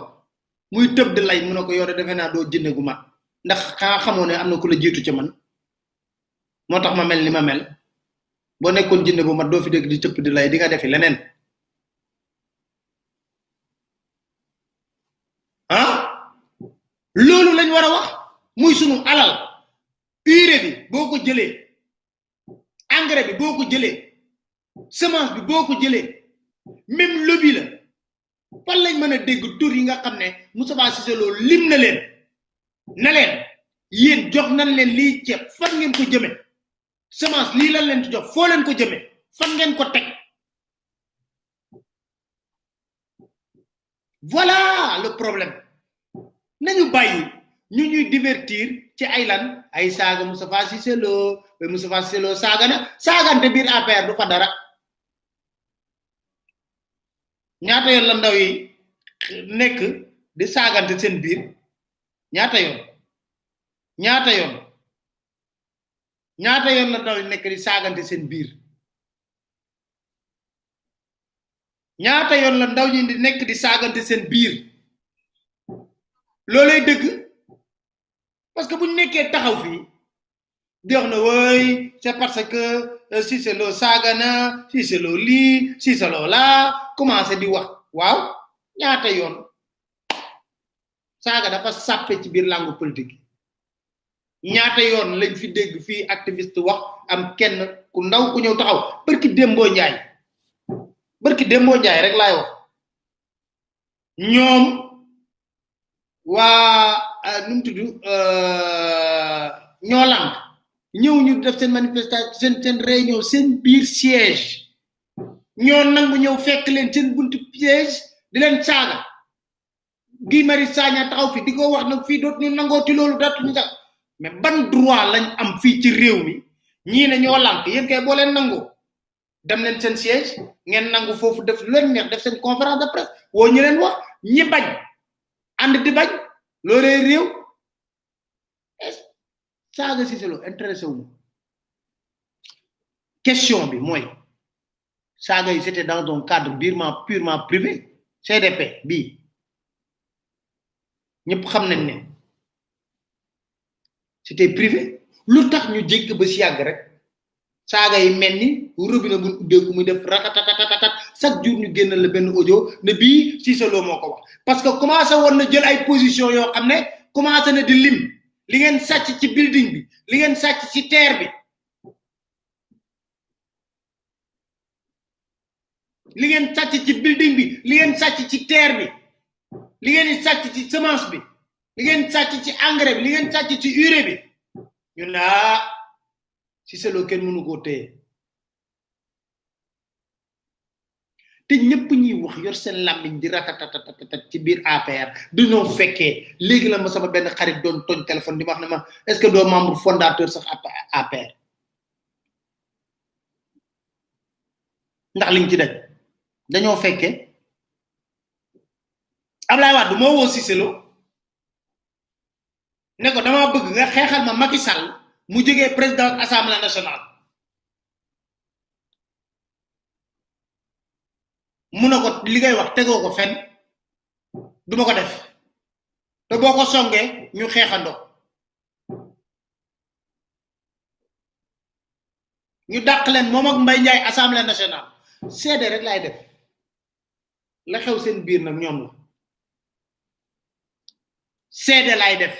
S2: muy tëb di lay mu ne ko yow de defe naa doo jinne gu mat ndax xanaa xamoo ne am na ku la jiitu ci man moo tax ma mel ni ma mel boo nekkoon jinne bu mat doo fi dégg di tëpp di lay di nga defi leneen loolu lañ war a wax muy sunu alal urée bi boo ko jëlee engrais bi boo ko jëlee semence bi boo ko jëlee même lobby la fan lañ mën a dégg tur yi nga xam ne Moustapha Cissé Lo lim na leen yéen jox nañ leen lii ceeb fan ngeen ko jëme semence lii lan leen ci jox foo leen ko jëme fan ngeen ko teg voilà le problème nañu bàyyi ñu ñuy divertir ci ay lan ay saaga Moustapha Cissé Lo ba Moustapha Cissé Lo saaga na saagante biir APR du fa dara ñaata yoon la ndaw yi nekk di saagante seen biir ñaata yoon ñaata yoon la ndaw yi nekk di saagante seen biir ñaata yoon la ndaw ñi di nekk di saagante seen biir loolay dëgg parce que buñ nekkee taxaw fii di wax na woy c'est parce que si c'est lo saagana si c'est lo lii si c'est lo laa commencé di wax waaw ñaata yoon saaga dafa sàppe ci biir langue politique ñaata yoon lañ fi dégg fii activiste wax am kenn ku ndaw ku ñëw taxaw barki Dembo Njaay rek laay wax ñoom waa num tudd ñoo lank ñëw ñu def seen manifestation seen réunion seen biir siège ñoo nangu ñëw fekk leen seen buntu siège di leen saaga Guy Marius Sagna taxaw fi di ko wax nag fii dootuñu nangoo ci loolu dootuñu sax mais ban droit lañ am fii ci réew mi ñii ne ñoo lank yéen kay boo leen nangoo dem leen seen siège ngeen nangu foofu def lu leen neex def seen conférence de presse woo ñu leen wax ñi bañ ànd di bañ loolee réew saaga si selo intéressé wu question bi mooy saaga yi c'était dans un cadre purement privé CDP bii ñëpp xam nañ ne c'était privé lu tax ñu jégg ba si yàgg rek saaga yi mel ni robinet bu ubbeeku muy def ratatatatat chaque jour ñu génn la benn audio ne bii si selo moo ko wax parce que commencé woon na jël ay position yoo xam ne commencé na di lim li ngeen sàcc ci building bi li ngeen sàcc ci terre bi li ngeen sàcc ci building bi li ngeen sàcc ci terre bi li ngeen sàcc ci semence bi li ngeen sàcc ci engrais bi li ngeen sàcc ci urée bi ñu ne si selo kenn mënu koo téye te ñëpp ñuy wax yor seen làmmiñ di ratatatatat ci biir APR dañoo fekkee léegi la ma sama benn xarit doon tooñ téléphone di ma wax ne ma est-ce que doo membre fondateur sax APR ndax liñ ci daj dañoo fekkee Ablaye Wade moo woo Cissé Lo ne ko dama bëgg nga xeexal ma Macky Sall mu jógee président assemblée nationale mu ne ko li ngay wax tegoo ko fenn duma ko def te boo ko songee ñu xeexandoo ñu dàq leen moom ak Mbaye Ndiaye assemblée nationale seede rek laay def la xew seen biir nag ñoom la seede laay def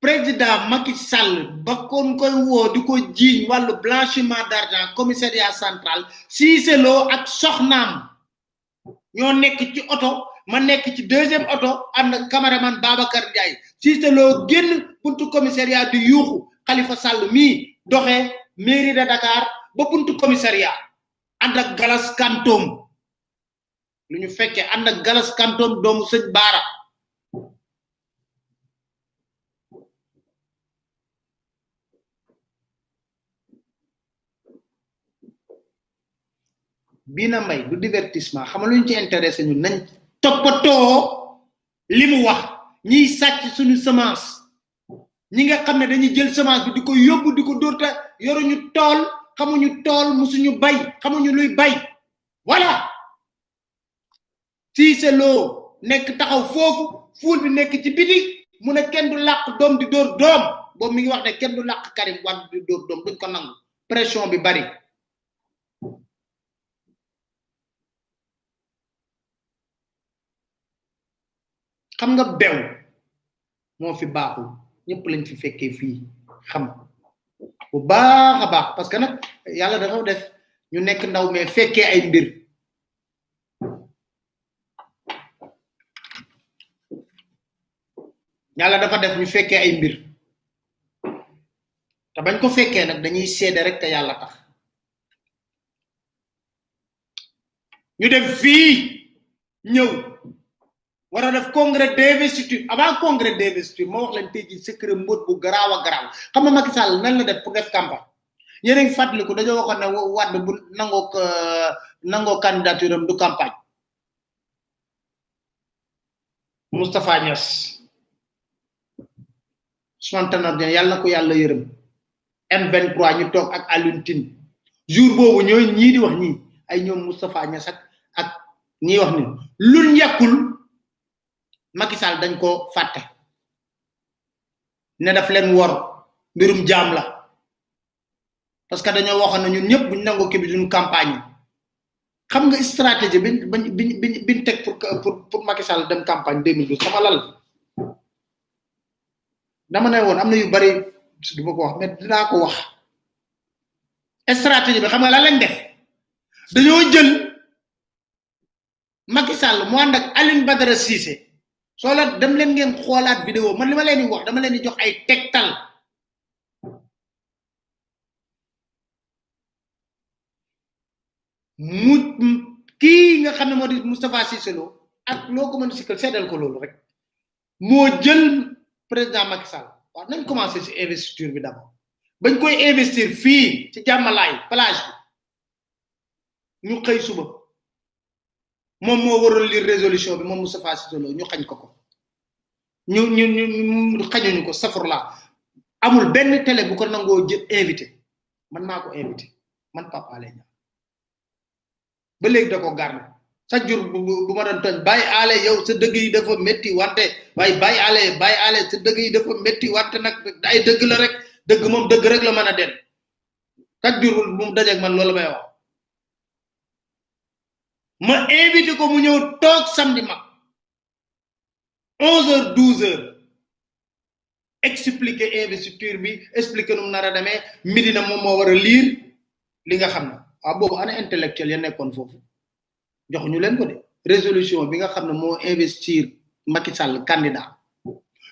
S2: président Macky Sall ba kon koy woo di ko jiiñ wàllu blanchiment d'argent commissariat central Cissé Lo ak soxnaam ñoo nekk ci oto ma nekk ci deuxième oto ànd ak cameraman Babacar Ndiaye Cissé Lo génn buntu commissariat di yuuxu Khalifa Sall mii doxee mairie de Dakar ba buntu commissariat ànd ak Galas Kantoom lu ñu fekkee ànd ak Galas Kantoom doomu sëñ Baara Bina Mbaye du divertissement xam luñ ci intéressé ñu nañ toppatoo li mu wax ñiy sàcc suñu semence ñi nga xam ne dañuy jël semence bi di ko yóbbu di ko dóorta yoruñu tool xamuñu tool musuñu bay xamuñu luy bay voilà Cissé Lo nekk taxaw foofu fuul bi nekk ci biti mu ne kenn du làq doom di dóor doom boobu mi ngi wax ne kenn du làq Karim Wade di dóor doom duñ ko nangu pression bi bari xam nga bew moo fi baaxul ñëpp lañ fi fekkee fii xam bu baax a baax parce que nag yàlla dafa def ñu nekk ndaw mais fekkee ay mbir yàlla dafa def ñu fekkee ay mbir te bañ ko fekkee nag dañuy seede rek te yàlla tax ñu def fii ñëw war a def congrès d'investiture avant congrès d'investiture moo wax leen tey jii secret mbóot bu garaaw a garaaw xam nga Macky Sall nan la def pour def campagne yéen ngi fàttaliku dañoo waxoon ne Wade bu nangoo candidature am du campagne Moustapha Niass Ousmane Tanor Dieng yàlla na ko yàlla yërëm M23 ñu toog ak Alioune Tine jour boobu ñooy ñii di wax ñii ay ñoom Moustapha Niass ak ñii wax ni luñ yàkkul Macky Sall dañ ko fàtte ne daf leen wor mbirum jaam la parce que dañoo waxoon ne ñun ñëpp buñ nangoo kii bi duñ campagne xam nga stratégie biñ teg pour Macky Sall dem campagne 2012 sama lal dama ne woon am na yu bari du ma ko wax mais dinaa ko wax stratégie bi xam nga lan lañ def dañoo jël Macky Sall mu ànd ak Aline Badara Cissé soo la dem leen ngeen xoolaat vidéo man li ma leen di wax dama leen di jox ay tegtal mu kii nga xam ne moo di Moustapha Cissé Lo ak loo ko mën a sikkal seddal ko loolu rek moo jël président Macky Sall waaw nañ commencé ci investiture bi d'abord bañ koy investir fii ci jàmmalaay plage bi ñu xëy suba moom moo waroon lire résolution bi moom Moustapha Cissé Lo ñu xañ ko ñu xañuñu ko safurla amul benn télé bu ko nangoo jël invité man maa ko invité man Pape Alé Niang ba léegi da ko garne chaque jour bu ma doon tooñ bàyyi aale yow sa dëgg yi dafa métti wante waaye bàyyi aale sa dëgg yi dafa métti wante nag ay dëgg la rek dëgg moom dëgg rek la mën a den chaque jour bu mu dajeeg man loolu may wax ma invité ko mu ñëw toog samedi mag 11h 12h expliquer investiture bi expliquer nu mu nar a demee midi na moom moo war a lire li nga xam ne waaw boobu ana intellectuel ya nekkoon foofu joxuñu leen ko de résolution bi nga xam ne moo investir Macky Sall candidat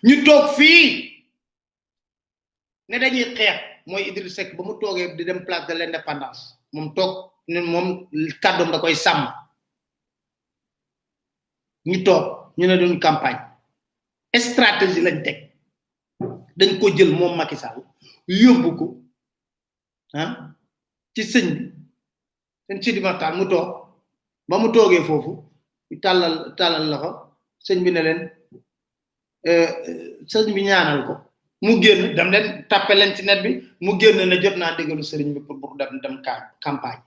S2: ñu toog fii ne dañuy xeex mooy Idriss Seck ba mu toogee di dem place de l'indépendance moom toog ne moom kàddoom da koy sàmm ñu toog ñu ne duñ campagne stratégie lañ teg dañ ko jël moom Macky Sall yóbbu ko ci sëñ bi seen Sidi Maxtaar mu toog ba mu toogee foofu tàllal loxo sëñ bi ne leen sëñ bi ñaanal ko mu génn dem leen tàppe leen ci net bi mu génn ne jot naa déggalu sëriñ bi pour dem campagne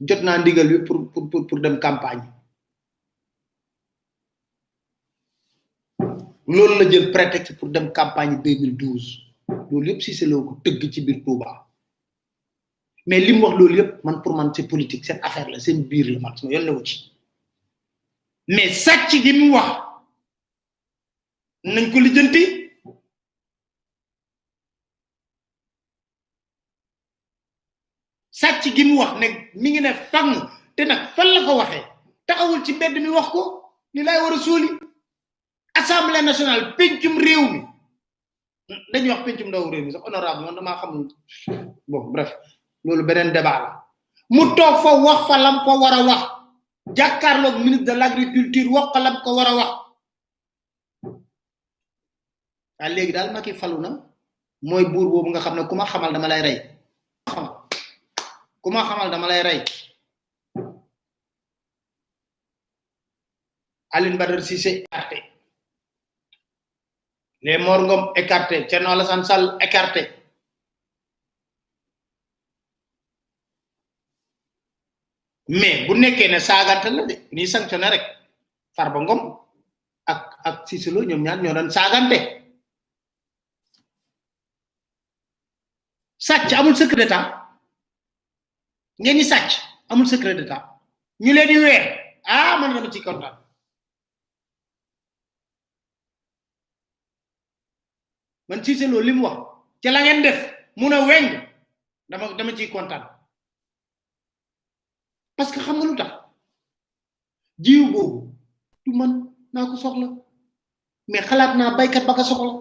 S2: jot naa ndigal bi pour dem campagne loolu la jël prétexte pour dem campagne 2012 loolu yëpp Cissé Lo ko tëgg ci biir Touba mais li mu wax loolu yëpp man pour man c'est politique cette affaire la seen biir la man sama yoon newu ci mais sàcc gi mu wax nañ ko lijjanti sàcc gi mu wax ne mi ngi ne fang te nag fan la ko waxee taxawul ci mbedd mi wax ko ni lay war a suuli assemblée nationale pencum réew mi dañuy wax pencum ndaw réew mi sax honorable man damaa xam bon bref loolu beneen débat la mu toog fa wax fa lam ko war a wax jàkkaarloog ministre de l'agriculture wax fa lam ko war a wax waa léegi daal Macky falu na mooy buur boobu nga xam ne ku ma xamal dama lay rey ku ma xamal dama lay rey Aline Badara Cissé écarté les Mor Ngom écarté Thierno Alassane Sall écarté mais bu nekkee ne saagante la de ni sanctionné rek Farba Ngom ak Cissé Lo ñoom ñaar ñoo doon saagante sàcc amul secret d'état ngeen ñi sàcc amul secret d'état ñu leen di weer man dama ci kontaan man Cissé Lo li mu wax ci la ngeen def mu ne weng dama ciy kontaan parce que xam nga lu tax jiw boobu du man naa ko soxla mais xalaat naa baykat ba ko soxla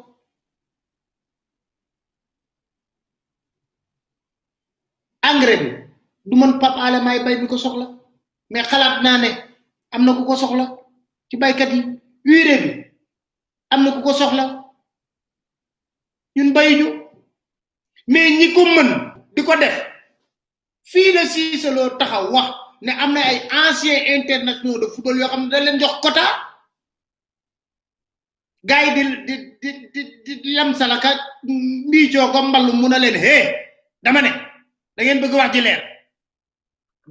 S2: engrais bi du man Pape Alé may bay bi ko soxla mais xalaat naa ne am na ku ko soxla ci baykat yi urée bi am na ku ko soxla ñun bayuñu mais ñi ko mën diko def fi la Cissé Lo taxaw wax ne amna ay anciens internationaux de football yo xamne da leen jox quota gaay di lam salaka mbi ko mballu mu na leen hé dama ne da ngeen bëgg wax ji leer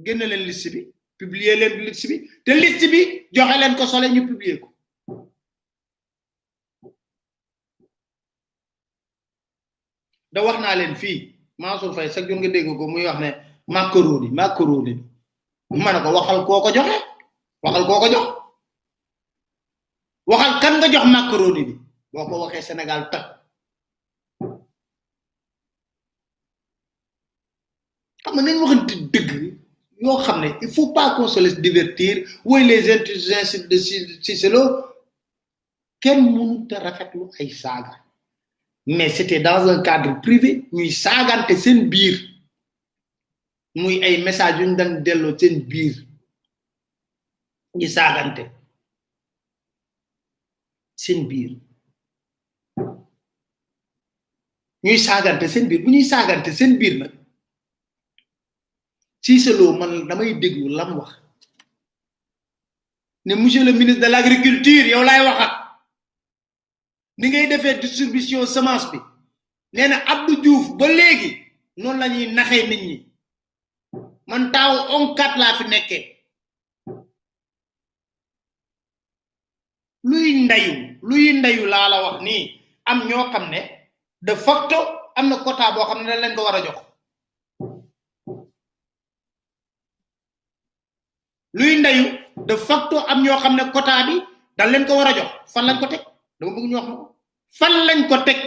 S2: génn leen liste bi publier leen liste bi te liste bi joxe leen ko sole ñu publier ko da wax naa leen fii Mansour Faye sax nga dégg ko muy wax ne macaroni man ko waxal koko joxe waxal koko jox waxal kan nga jox macaroni bi boko waxe Sénégal tak xam nañ waxante deug yo xamné il faut pas qu'on se laisse divertir way les intelligences de Cissé Lo ken mënu ta rafetlu ay saga mais c'était dans un cadre privé ñuy sagante sen biir muy ay message yu ñu dan dello sen biir ñi sagante sen biir ñuy sagante sen biir bu ñuy sagante sen biir nak Cissé Lo man damay déglu lam wax ne monsieur le ministre de l'agriculture yow lay waxat ni ngay défé distribution semence bi néna Abdou Diouf ba légui non lañuy naxé nit ñi man taw on 4 la fi nekké luy ndayu la la wax ni am ño xamné de facto amna quota bo xamné dañ leen ko wara jox luy ndayu de facto am ño xamné quota bi dañ leen ko wara jox fan lañ ko tek dama bëgg ñu wax mako fan lañ ko tek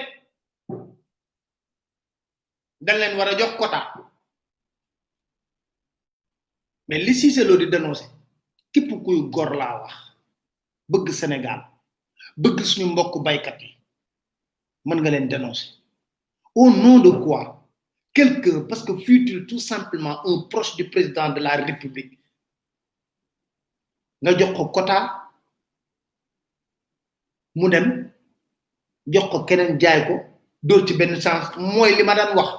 S2: dañ leen wara jox quota mais li Cissé Lo di dénoncer képp kuy gor la wax bëgg Sénégal bëgg suñu mbokk baykat yi mën nga leen dénoncer au nom de quoi quelqu'un parce que fut-il tout simplement un proche du président de la République nga jox ko quota mu dem jox ko keneen jaay ko door ci benn chance mooy li ma daan wax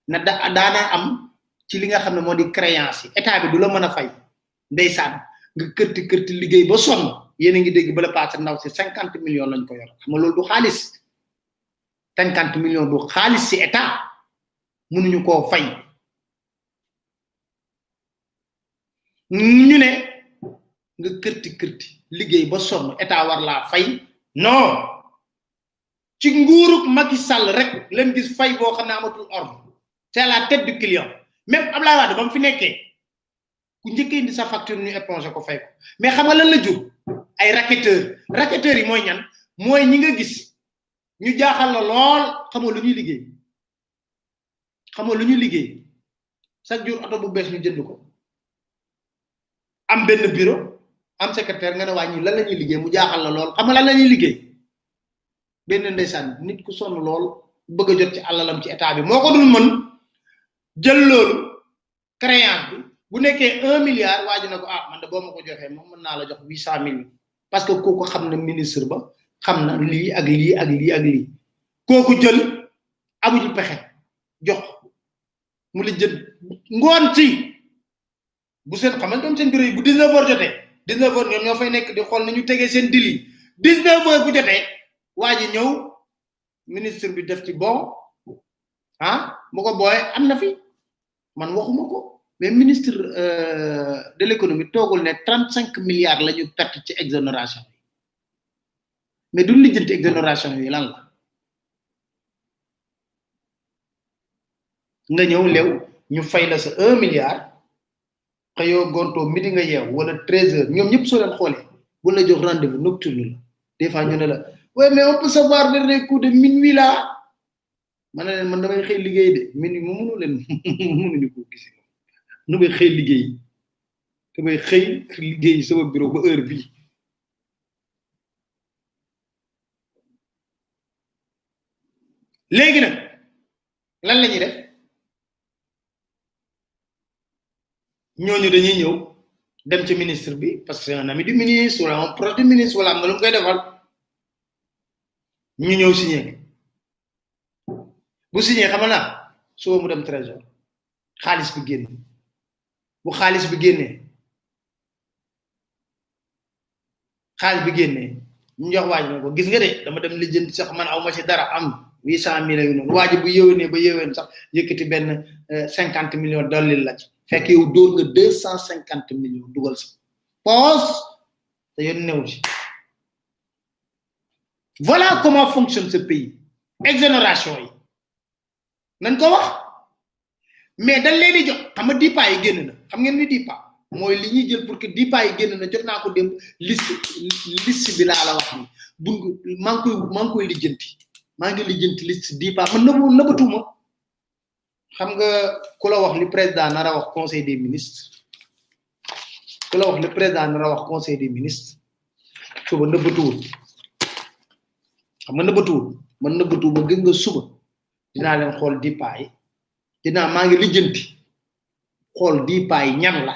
S2: na daana am ci li nga xam ne moo di créance yi état bi du la mën a fay ndeysaan nga kërti liggéey ba sonn yéen a ngi dégg ba la passé ndaw si 50 millions lañ ko yor xam nga loolu du xaalis 50 millions du xaalis si état mënuñu koo fay ñu ne nga kërti liggéey ba sonn état war laa fay non ci nguuruk Macky Sall rek leen gis fay boo xam ne amatul ordre c'est la tête du client même Abdoulaye Wade ba mu fi nekkee ku njëkkee indi sa facture ñu éponger ko fay ko mais xam nga lan la jur ay racketteurs yi mooy ñan mooy ñi nga gis ñu jaaxal la lool xamoo lu ñuy liggéey chaque jour oto bu bees ñu jënd ko am benn bureau am secrétaire nga ne waa ñi lan la ñuy liggéey mu jaaxal la lool xam nga lan la ñuy liggéey benn ndeysaan nit ku sonn lool bëgg a jot ci alalam ci état bi moo ko dul mën jël loolu créance bi bu nekkee 1 milliard waa ji na ko man de boo ma ko joxee moom mën naa la jox 800 millions parce que kooku xam na ministre ba xam na lii ak lii ak lii ak lii kooku jël amuñu pexe jox mu li jël ngoon ci bu seen xamal doom seen bureau yi bu 19h jotee 19h ñoom ñoo fay nekk di xool ni ñu tegee seen dili 19h bu jotee waa ji ñëw ministre bi def ci bon bu ko booyee am na fi man waxuma ko mais ministre de l'économie toogul ne 35 milliards la ñu perte ci exonération bi mais duñ lijjanti exonération yi lan la nga ñëw lew ñu fay la sa 1 milliard xëyoo gonto midi nga yeew wala 13h ñoom ñëpp soo leen xoolee bu la jox rendez-vous nocturne la des fois ñu ne la ouais mais on peut savoir dernier coup de minuit là man na leen man damay xëy liggéey de minuit mu mënu leen mënuñu ko gis nu may xëy liggéey damay xëy liggéey sama bureau ba heure bii léegi nag lan la ñuy def ñooñu dañuy ñëw dem ci ministre bi parce que c'est un ami du ministre wala un proche du ministre wala am na lu mu koy defal ñu ñëw signé bu signé xam naa suba mu dem trésor xaalis bi génn bu xaalis bi génnee ñu jox waaj na ko gis nga de dama dem lijjanti sax man aw ma ci dara am 800,000 yu noonu waaj bu yéwénee ba yéwén sax yëkkati benn 50 millions dolli la ci fekk yow dóor nga 250 millions dugal sa poos te yoon new ci. Voilà comment fonctionne ce pays. Exonération yi nañ ko wax mais dañ leen di jox xam nga DIPA yi génn na xam ngeen ni DIPA mooy li ñuy jël pour que DIPA yi génn na jot naa ko dem liste bi laa la wax ni buñ ko maa ngi koy lijjanti liste DIPA man nëbbatuma xam nga ku la wax li président nar a wax conseil des ministres suba nëbbatuwul xam nga nëbbatuwul man nëbbatuwul ba gën nga suba dinaa leen xool DIPA yi maa ngi lijjanti xool DIPA yi ñan la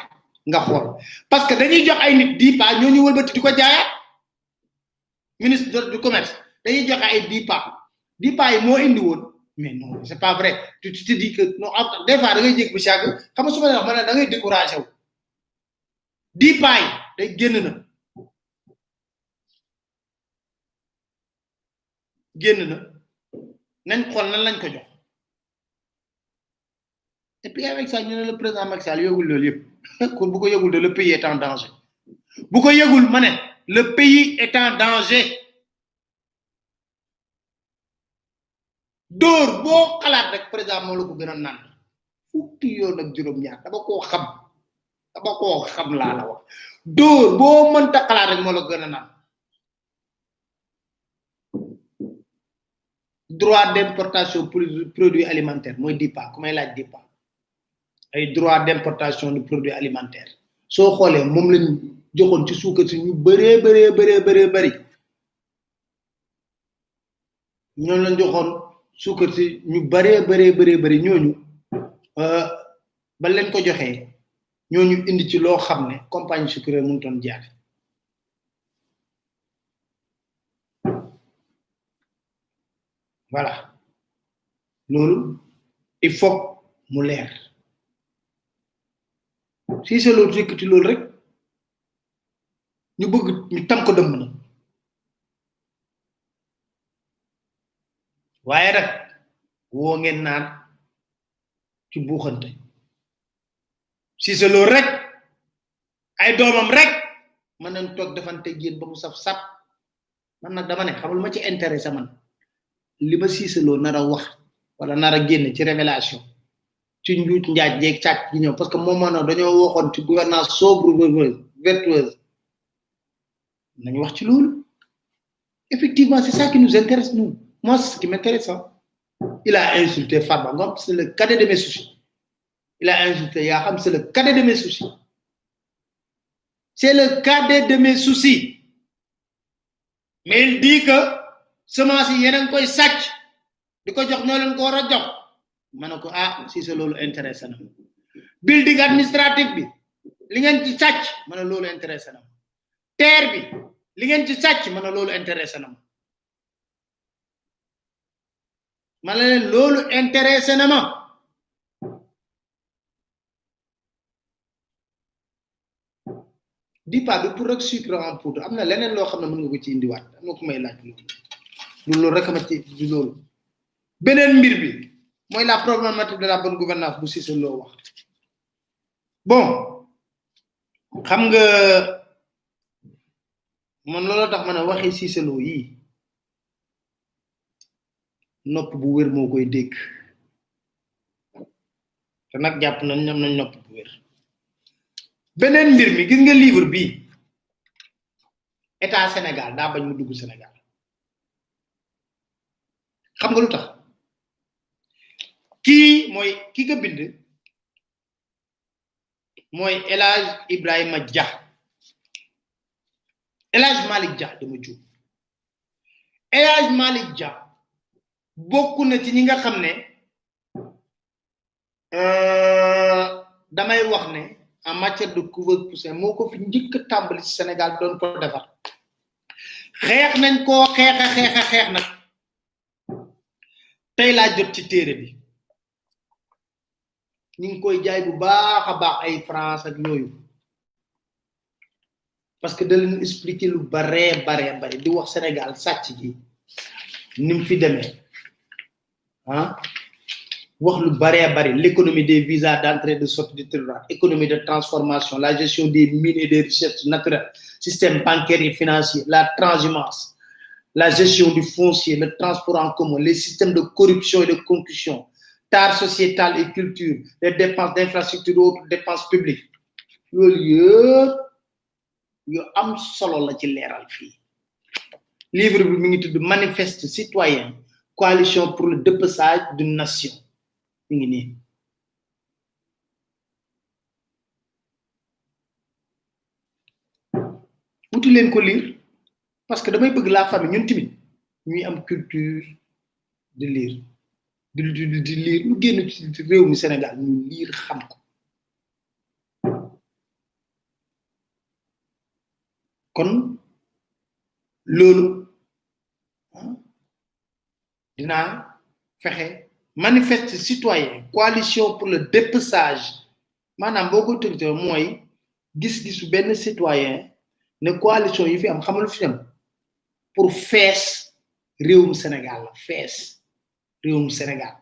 S2: nga xool parce que dañuy jox ay nit DIPA ñoo ñu wëlbati di ko jaayaat ministre du commerce dañuy joxe ay DIPA yi moo indi woon mais non c'est pas vrai tu te dis que non des fois da ngay jég bu chàgg xam nga su ma wax ma ne da ngay découragé wu DIPA yi day génn na nañ xool nan lañ ko jox et puis avec ça ñu ne le président Macky Sall yëgul loolu yëpp kon bu ko yëgul de le pays est en danger bu ko yëgul ma ne le pays est en danger dóor boo xalaat rek président moo la ko gën a naan fukki yoon ak juróom-ñaar dama koo xam laa la wax dóor boo mënta xalaat rek moo la gën a naan droit d'importation produits alimentaires mooy DIPA ku may laaj DIPA ay droit d'importation de produits alimentaires soo xoolee moom lañ joxoon ci suukar si ñu bëree bëri ñoom lañ joxoon suukar si ñu bëree ñooñu ba leen ko joxee ñooñu indi ci loo xam ne compagnie sucrière mu ngi doon jaar voilà loolu il faut mu leer si c'est loolu yëkkati loolu rek ñu bëgg ñu tam ko dëmm na waaye rek woo ngeen naan ci buuxante si c'est loolu rek ay doomam rek mën nañ toog defante génn ba mu saf sap man nag dama ne xamul ma ci intéressé man li ma siisaloo nar a wax wala nar a génn ci révélation ci njuuj njaaj jeeg càcc gi ñëw parce que moom moo dañoo waxoon ci gouvernance sobre vertueuse nañu wax ci loolu effectivement c'est ça qui nous intéresse nous moi c'est ce qui m'intéresse il a insulté Farba Ngom c'est le cadet de mes soucis il a insulté Yakham c'est le cadet de mes soucis c'est le cadet de mes soucis mais il dit que semence yi yeneen koy sàcc di ko jox ñoo leen ko war a jox ma ne ko si c'est loolu intéressé na building administratif bi li ngeen ci sàcc ma ne loolu intéressé na terre bi li ngeen ci sàcc ma ne loolu intéressé na ma ne leen loolu intéressé na ma DIPA du pour rek sucre en poudre am na leneen loo xam ne mën nga ko ci indiwaat am na ku may laaj loolu rek ma ci du loolu beneen mbir bi mooy la problématique de la bonne gouvernance bu Cissé Lo wax bon xam nga man loolu tax ma ne waxi Cissé Lo yii nopp bu wér moo koy dégg te nag jàpp nañ ñam nañ nopp bu wér beneen mbir mi gis nga livre bi état Sénégal daa bañ mu dugg Sénégal xam nga lu tax kii mooy ki nga bind mooy El Hadj Ibrahima Dia El Hadj Malick Dia dama juum El Hadj Malick Dia bokk na ci ñi nga xam ne damay wax ne en matière de couveuse poussin moo ko fi njëkk a tàmbali ci Sénégal doon ko defar xeex nañ koo xeex nag tey laa jot ci téere bi ñi ngi koy jaay bu baaxa baax ay France ak yoyu parce que da leen expliquer lu bare di wax Sénégal sàcc gi nim fi démé hein wax lu bare l'économie des visas d'entrée de sortie du territoire économie de transformation la gestion des mines et des richesses naturelles système bancaire et financier la transhumance la gestion du foncier le transport en commun les systèmes de corruption et de concussion tard sociétal et culture les dépenses d'infrastructure et autres dépenses publiques loolu yo am solo la ci léral fi livre bi mi ngi tudd manifeste citoyen coalition pour le dépeçage d'une nation mi ngi nii wuti leen ko lire parce que damay bëgg la famille ñun timit ñuy am culture de lire di lire lu génn ci réew mi Sénégal ñu lire xam ko kon lolu dina fexé manifeste citoyen coalition pour le dépeçage manam boko tuddé moy gis-gisu ben citoyen ne coalition yi fi am xamul fi am pour fess réewum Sénégal la fess réewum Sénégal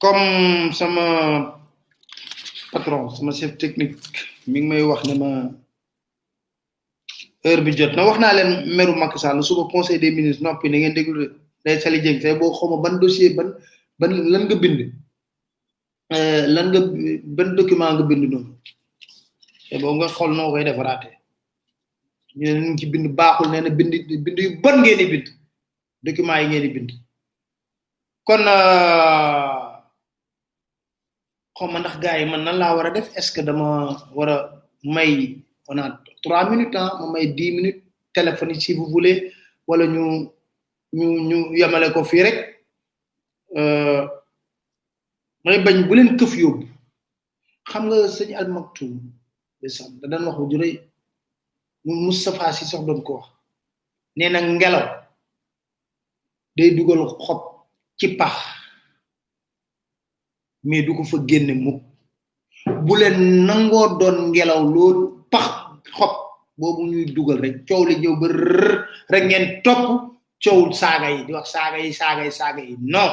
S2: comme sama patron sama chef technique mi ngi may wax ne ma heure bi jot na wax naa leen meru Macky Sall suba conseil des ministres noppi na ngeen déglu day Sali Dieng say boo xawma ban dossier ban lan nga bind lan nga ban document nga bind noonu te boo nga xool noo koy defaraate ñu ne ci bind baaxul nee na bind yu bon ngeen di bind document yi ngeen di bind kon xawma ndax gars yi man nan laa war a def est-ce que dama war a may on a 3 minutes hein ma may 10 minutes téléphone si vous voulez wala ñu yamale ko fi rek may bañ bu leen keuf yóbbu xam nga seigne Al Maktoum de sam da dan wax bu reuy Moustapha si sax doon ko wax neena ngelaw day dugal xop ci pax mais du ko fa génné mukk bu leen nangoo doon ngelaw loolu pax xop boobu ñuy dugal rek coow li ñëw ba rek ngeen topp coowul saaga yi di wax saaga yi non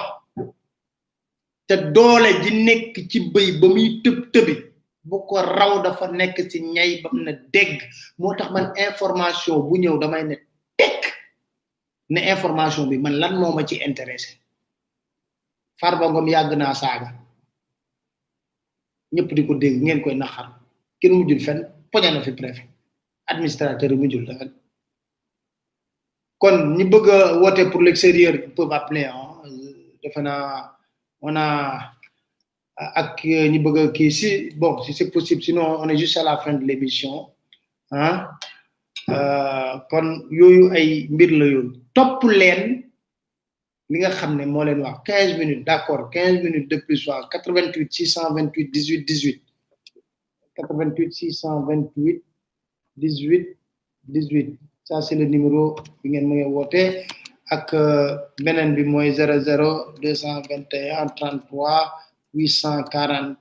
S2: te doole ji nekk ci bëy ba muy tëbi bu ko raw dafa nekk ci ñay bam na dégg moo tax man information bu ñëw damay ne tekk ne information bi man lan moo ma ci intéressé Farba Ngom yàgg naa saaga ñëpp di ko dégg ngeen koy naxar kenn mujjul fenn poñe na fi préfet administrateur mujjul dafa kon ñi bëgg voter pour l'extérieur ils peuvent appeler hein defena on a ak ñi bëgg ki si bon si c'est possible sinon on est juste à la fin de l'émission hein kon yoyu ay mbir la yoon top leen li nga xamné mo leen wax 15 minutes d'accord 15 minutes de plus soit 88 628 18 18 88 628 18 18 ça c'est le numéro bi ngeen mëne woté ak benen bi moy 00 221 33 841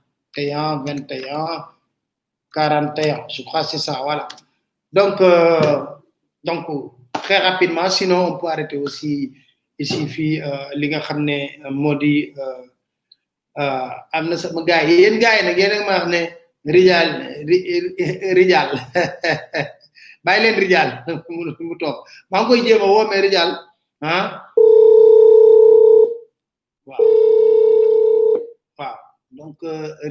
S2: 21 41 je crois c'est ça voilà donc très rapidement sinon on peut arrêter aussi ici fi li nga xamné modi amna sama gaay yeen gaay nak yeen ma wax né rijal bay len rijal mu tok ma ngoy jema wo me rijal hein waaw donc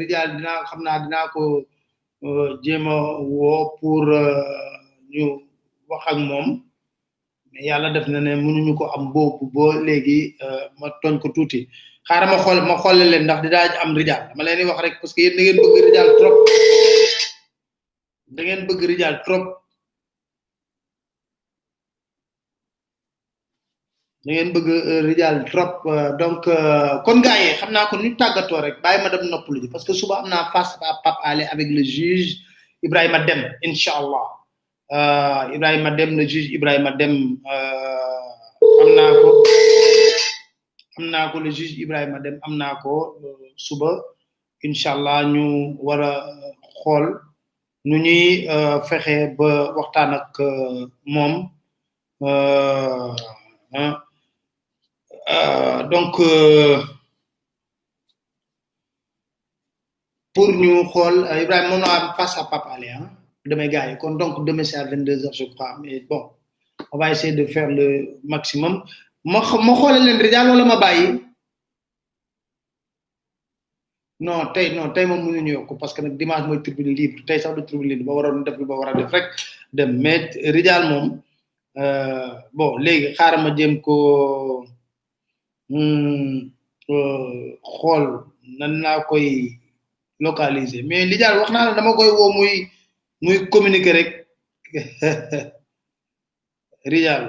S2: rijal dina xamna dina ko jema wo pour ñu wax ak mom mais yalla def na ne mënuñu ko am bobu bo légui ma togn ko touti xara ma xol leen ndax dina am rijal dama leen wax rek parce que yeen da ngeen bëgg rijal trop da ngeen bëgg rijal trop da ngeen bëgg rijal trop donc kon gaay xamna ko ñu tagato rek baye ma dem noppulu ji parce que suba amna face à Pape Alé avec le juge Ibrahima Dem inshallah Ibrahima Dem le juge Ibrahima Dem amna ko amna ko le juge Ibrahima Dem amna ko suba inshallah ñu wara xol nu ñuy fexé ba waxtaan ak mom donc pour ñu xol Ibrahima moom na face à Pape Alé hein demain gars kon donc demain c'est à 22h je crois mais bon on va essayer de faire le maximum ma xolal len Rijal wala ma bayyi non tay mom mënu ñu yok parce que nak dimanche moy tribune libre tay sax du tribune libre ba waron def ba wara def rek dem mais Rijal mom bon légui xaaral ma jëm ko xol nan la koy localiser mais Rijal wax na la dama koy wo muy communiquer rek Rijal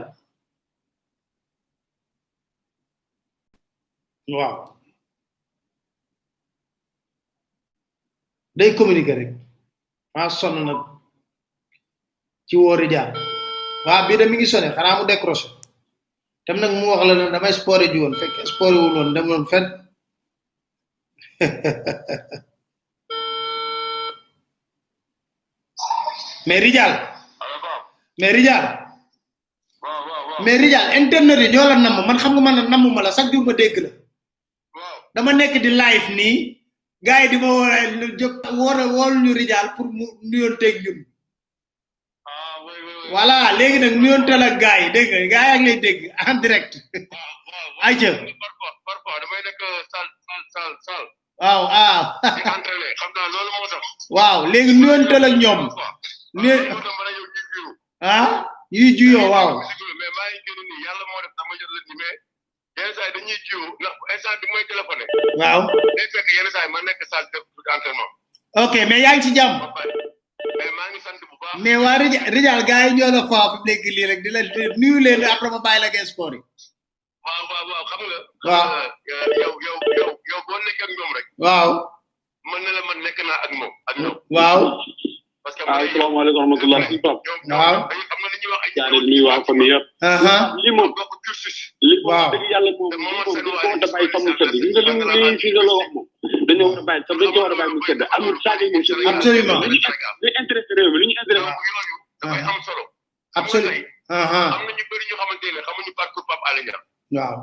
S2: waaw day communiquer rek ma sonn nak ci wo Rijal wa bi da mi ngi sonné xana mu décrocher tam nak mu wax la ne damay sporé ji won fekk sporé wul won dem won fet mais Rijal mais Rijal internet yi ñoo la nam man xam nga man namuma la chaque jour ma dégg la dama nekk di live ni gaay di ma wara wol ñu Rijal pour mu nuyonté ak ñun voilà légui nak nuyonté la gaay dégg nga gaay ak lay dégg en direct ayca
S3: parfois damay nek sal
S2: waaw
S3: di entraîner xam na lolu mo tax
S2: waaw légui nuyonté la ñom yu juyo waaw
S3: mais ma ngi gënu ni yalla mo def dama jël ni mais yenn say dañuy jiw ndax instant bi moy téléphoné
S2: waaw
S3: day fekk yenn say ma nek salle d'entraînement
S2: ok mais yaa ngi ci jàmm
S3: mais ma ngi sant bu baax
S2: mais waa Rijal gars yi ñoo la faa fi nekk lii rek di la nuyu leen après ma bàyyi la ak sport yi
S3: waaw xam nga
S2: waaw
S3: yow boo nekk ak ñoom rek
S2: waaw
S3: man na la man nekk naa ak ñoom
S2: waaw
S3: parce que
S7: asalaamaaleykum wa rahmatullah ci pap
S2: waaw
S3: xam nga li ñuy wax ay
S7: jaare ni waa famille yëpp li moom
S3: bokk cursus
S7: li
S2: waaw
S7: dëgg yàlla moom ko da bàyyi fa mu sedd li nga li fi nga la wax moom dañoo war a bàyyi tam dañ ko war a bàyyi mu sedd amul saaga moom sedd
S2: absolument
S7: li intéressé réew mi li ñu intéressé
S3: yooyu dafay am solo
S2: absolument
S3: am na ñu bëri ñu xamante ne xamuñu parcours Pape Alé Niang
S2: waaw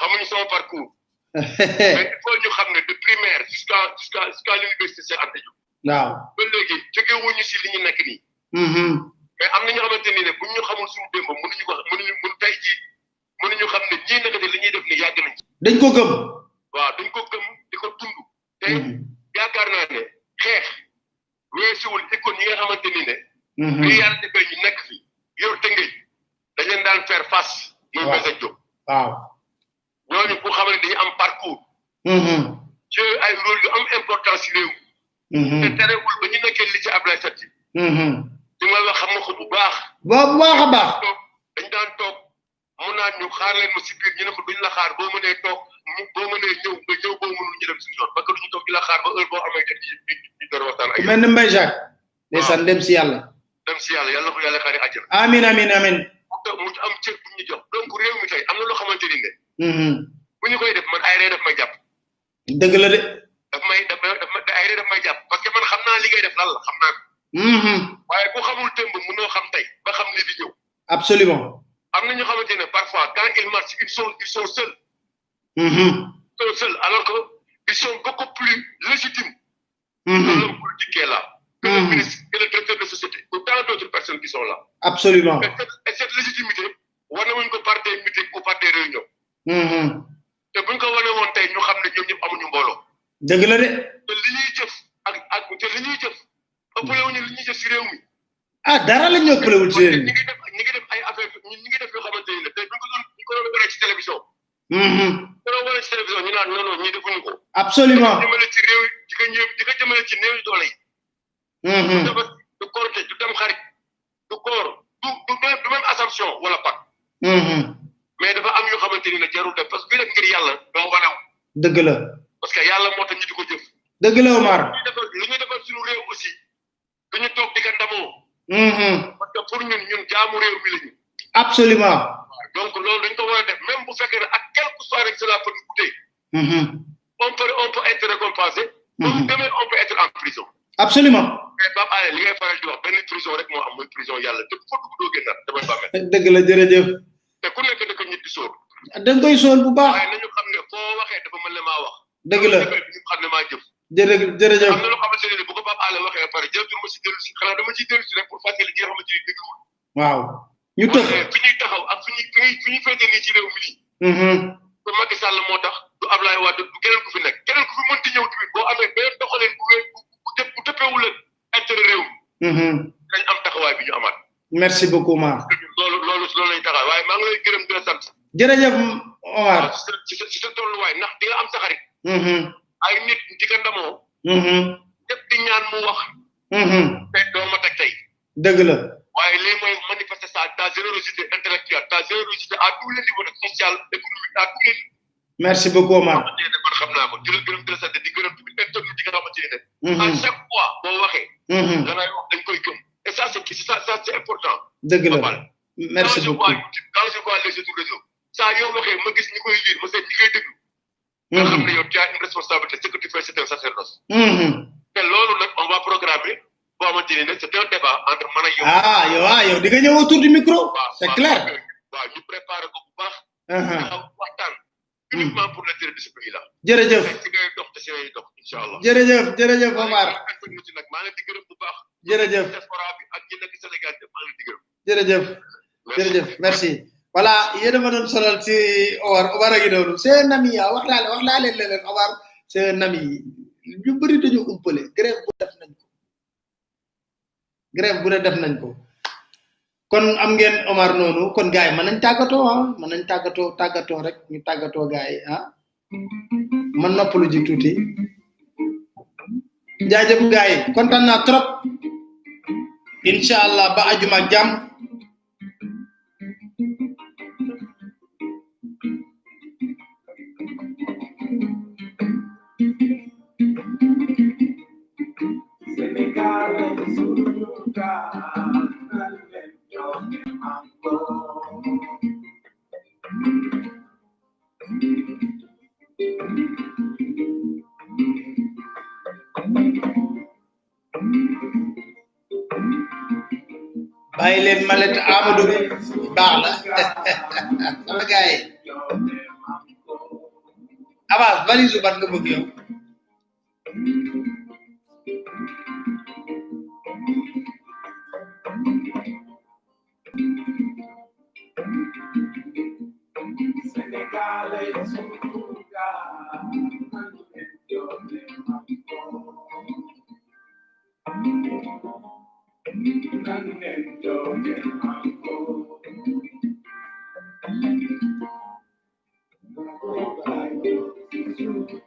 S3: xamuñu sama parcours mais il faut ñu xam ne de primaire jusqu'à l'université Cheikh Anta Diop
S2: waaw
S3: ba léegi jóge wuñu si li ñu nekk nii mais am na ñu xamante ni ne buñ ñu xamul suñu démb mënuñu ko mënuñu tey ji mënuñu xam ne ñii nekkati li ñuy def ni yàgg nañ
S2: dañ ko gëm
S3: waaw dañ ko gëm di ko dund te yaakaar naa ne xeex weesuwul école yi nga xamante ni ne li yàlla defee ñu nekk fi yor tëngëj dañ leen daan faire face muy Mbengue Diop
S2: waaw
S3: ñooñu bu xam ne dañu am parcours ci ay rôle yu am importance si réew te terewul ba ñu nekkee li ci Ablaye Sati di nga wax xam nga ko bu baax
S2: bu baax a baax
S3: dañ daan toog mu naan ñu xaar leen ma si biir ñu ne ko duñ la xaar boo mënee toog boo mënee ñëw nga ñëw boo mënul ñu dem suñu yoon parce que duñu toog di la xaar ba heure boo amee jot ñu door waxtaan ak
S2: mel ni Mbaye Jacques ndeysaan dem si yàlla
S3: yàlla ko yàlla xaari àjjana
S2: amin amin amin
S3: mu am cër bu ñu jox donc réew mi tey am na loo xamante ni ne bu ñu koy def man ay ree daf may jàpp
S2: dëgg la de
S3: ay ree daf may jàpp parce que man xam naa li ngay def lan la xam naa ko waaye ku xamul démb mënoo xam tey ba xam li di ñëw
S2: absolument
S3: am na ñu xamante ne parfois quand ils marchent ils sont seuls alors que ils sont beaucoup plus légitimes que l'homme politique qui est là que le ministre que le directeur de société ou tant d'autres personnes qui sont là
S2: absolument
S3: et cette légitimité wane wuñ ko par des meetings ou par des réunions te buñ ko wane woon tey ñu xam ne ñoom ñëpp amuñu mbooloo
S2: dëgg la de
S3: te li ñuy jëf ak te li ñuy jëf ëppale wuñu li ñuy jëf si réew mi
S2: dara la ñu ëppalewul ci réew mi
S3: ñi ngi def ay affaire ñi ngi def yoo xamante ni ne tey buñ ko doon wane ci télévision ko doon wane ci télévision ñu naan non ñii defuñu ko
S2: absolument
S3: jëmale ci réew di ko jëmale ci néew doole yi du korte du dem xarit du koor du même assumption wala pak mais dafa am yoo xamante ni ne jarul def parce que bi def ngir yàlla doo wanew
S2: dëgg la
S3: parce que yàlla moo tax ñu di ko jëf
S2: dëgg la Omar
S3: li ñuy defal suñu réew aussi duñu toog di ko ndamoo parce que pour ñun jaamu réew mi lañu
S2: absolument
S3: donc loolu dañ ko war a def même bu fekkee ne ak quel que soit rek cela peut nous coûter. on peut être récompensé. donc demain on peut être en prison.
S2: absolument.
S3: mais Pape Alé li ngay faral di wax benn prison rek moo am mooy prison yàlla te foo dugg doo génnaat damay bàmmeel.
S2: dëgg la jërëjëf.
S3: te ku nekk da ko ñibbi sóor.
S2: da nga koy sóor bu baax.
S3: waaye nañu xam ne foo waxee dafa mën ne maa wax.
S2: dëgg la
S3: ñu xam ne maa jëf.
S2: jërëjëf.
S3: am na loo xamante ne bu ko Pape Alé waxee ba pare jëlatul ma si dellu si xanaa dama ciy dellu si rek pour fàttali ñi nga xamante ni dégluwul.
S2: waaw ñu tëx
S3: fi ñuy taxaw ak fi ñuy féete nii ci réew mi nii. te Macky Sall moo tax du Ablaye Wade du keneen ku fi nekk keneen ku fi mënti ñëw tamit boo amee benn doxaleen bu tëppeewul leen intérêt réew mi. dañ am taxawaay bi ñu amaat.
S2: merci beaucoup Omar.
S3: loolu lañ taxawaay waaye maa ngi lay gërëm di la sant.
S2: jërëjëf Omar.
S3: ci sa tolluwaay ndax di nga am sa xarit. ay nit di ko ndamoo. ñëpp di ñaan mu wax. te doo ma teg tey.
S2: dëgg la.
S3: waaye lii mooy manifester ça ta générosité intellectuelle ta générosité à tous les niveaux de social économique à tous les niveaux.
S2: merci beaucoup Omar.
S3: man xam naa ko di la gërëm di la sant di gërëm tamit internet di nga xamante ne à chaque fois boo waxee. la ngay wax dañ koy gëm et ça c'est important.
S2: dëgg la merci beaucoup
S3: quand je vois les autres réseaux saa yoo waxee ma gis ñi koy lire ma seet ñi koy déglu. nga xam ne yow tu as une responsabilité ce que tu fais c'est un sacerdoce. te loolu nag on va programmer. boo xamante ne c'est un débat entre man ak yow.
S2: yow di nga ñëw autour du micro. c'est clair.
S3: waaw ñu préparé ko bu baax. waxtaan. uniquement pour l'intérêt de ce pays là.
S2: jërëjëf.
S3: ci ngay dox te ci ngay dox incha allah.
S2: jërëjëf Omar.
S3: maa ngi di gërëm bu baax.
S2: jërëjëf
S3: diaspora bi ak ñi nekk Sénégal maa ngi di gërëm.
S2: jërëjëf merci. voilà yéen a ma doon sonal ci Omar a ngi noonu c'est un ami wax naa leen leneen Omar c'est un ami ñu bëri dañu umpale grève bu def nañ ko kon am ngeen Omar noonu kon gars yi mën nañ tàggatoo rek ñu tàggatoo gars yi man noppalu ji tuuti jaajëf gars yi kontaan naa trop incha allah ba ajuma ak jàmm bàyyi leen malet Amadou bi baax la sama gars yi avance valise ban nga bëgg yow
S1: Thank you.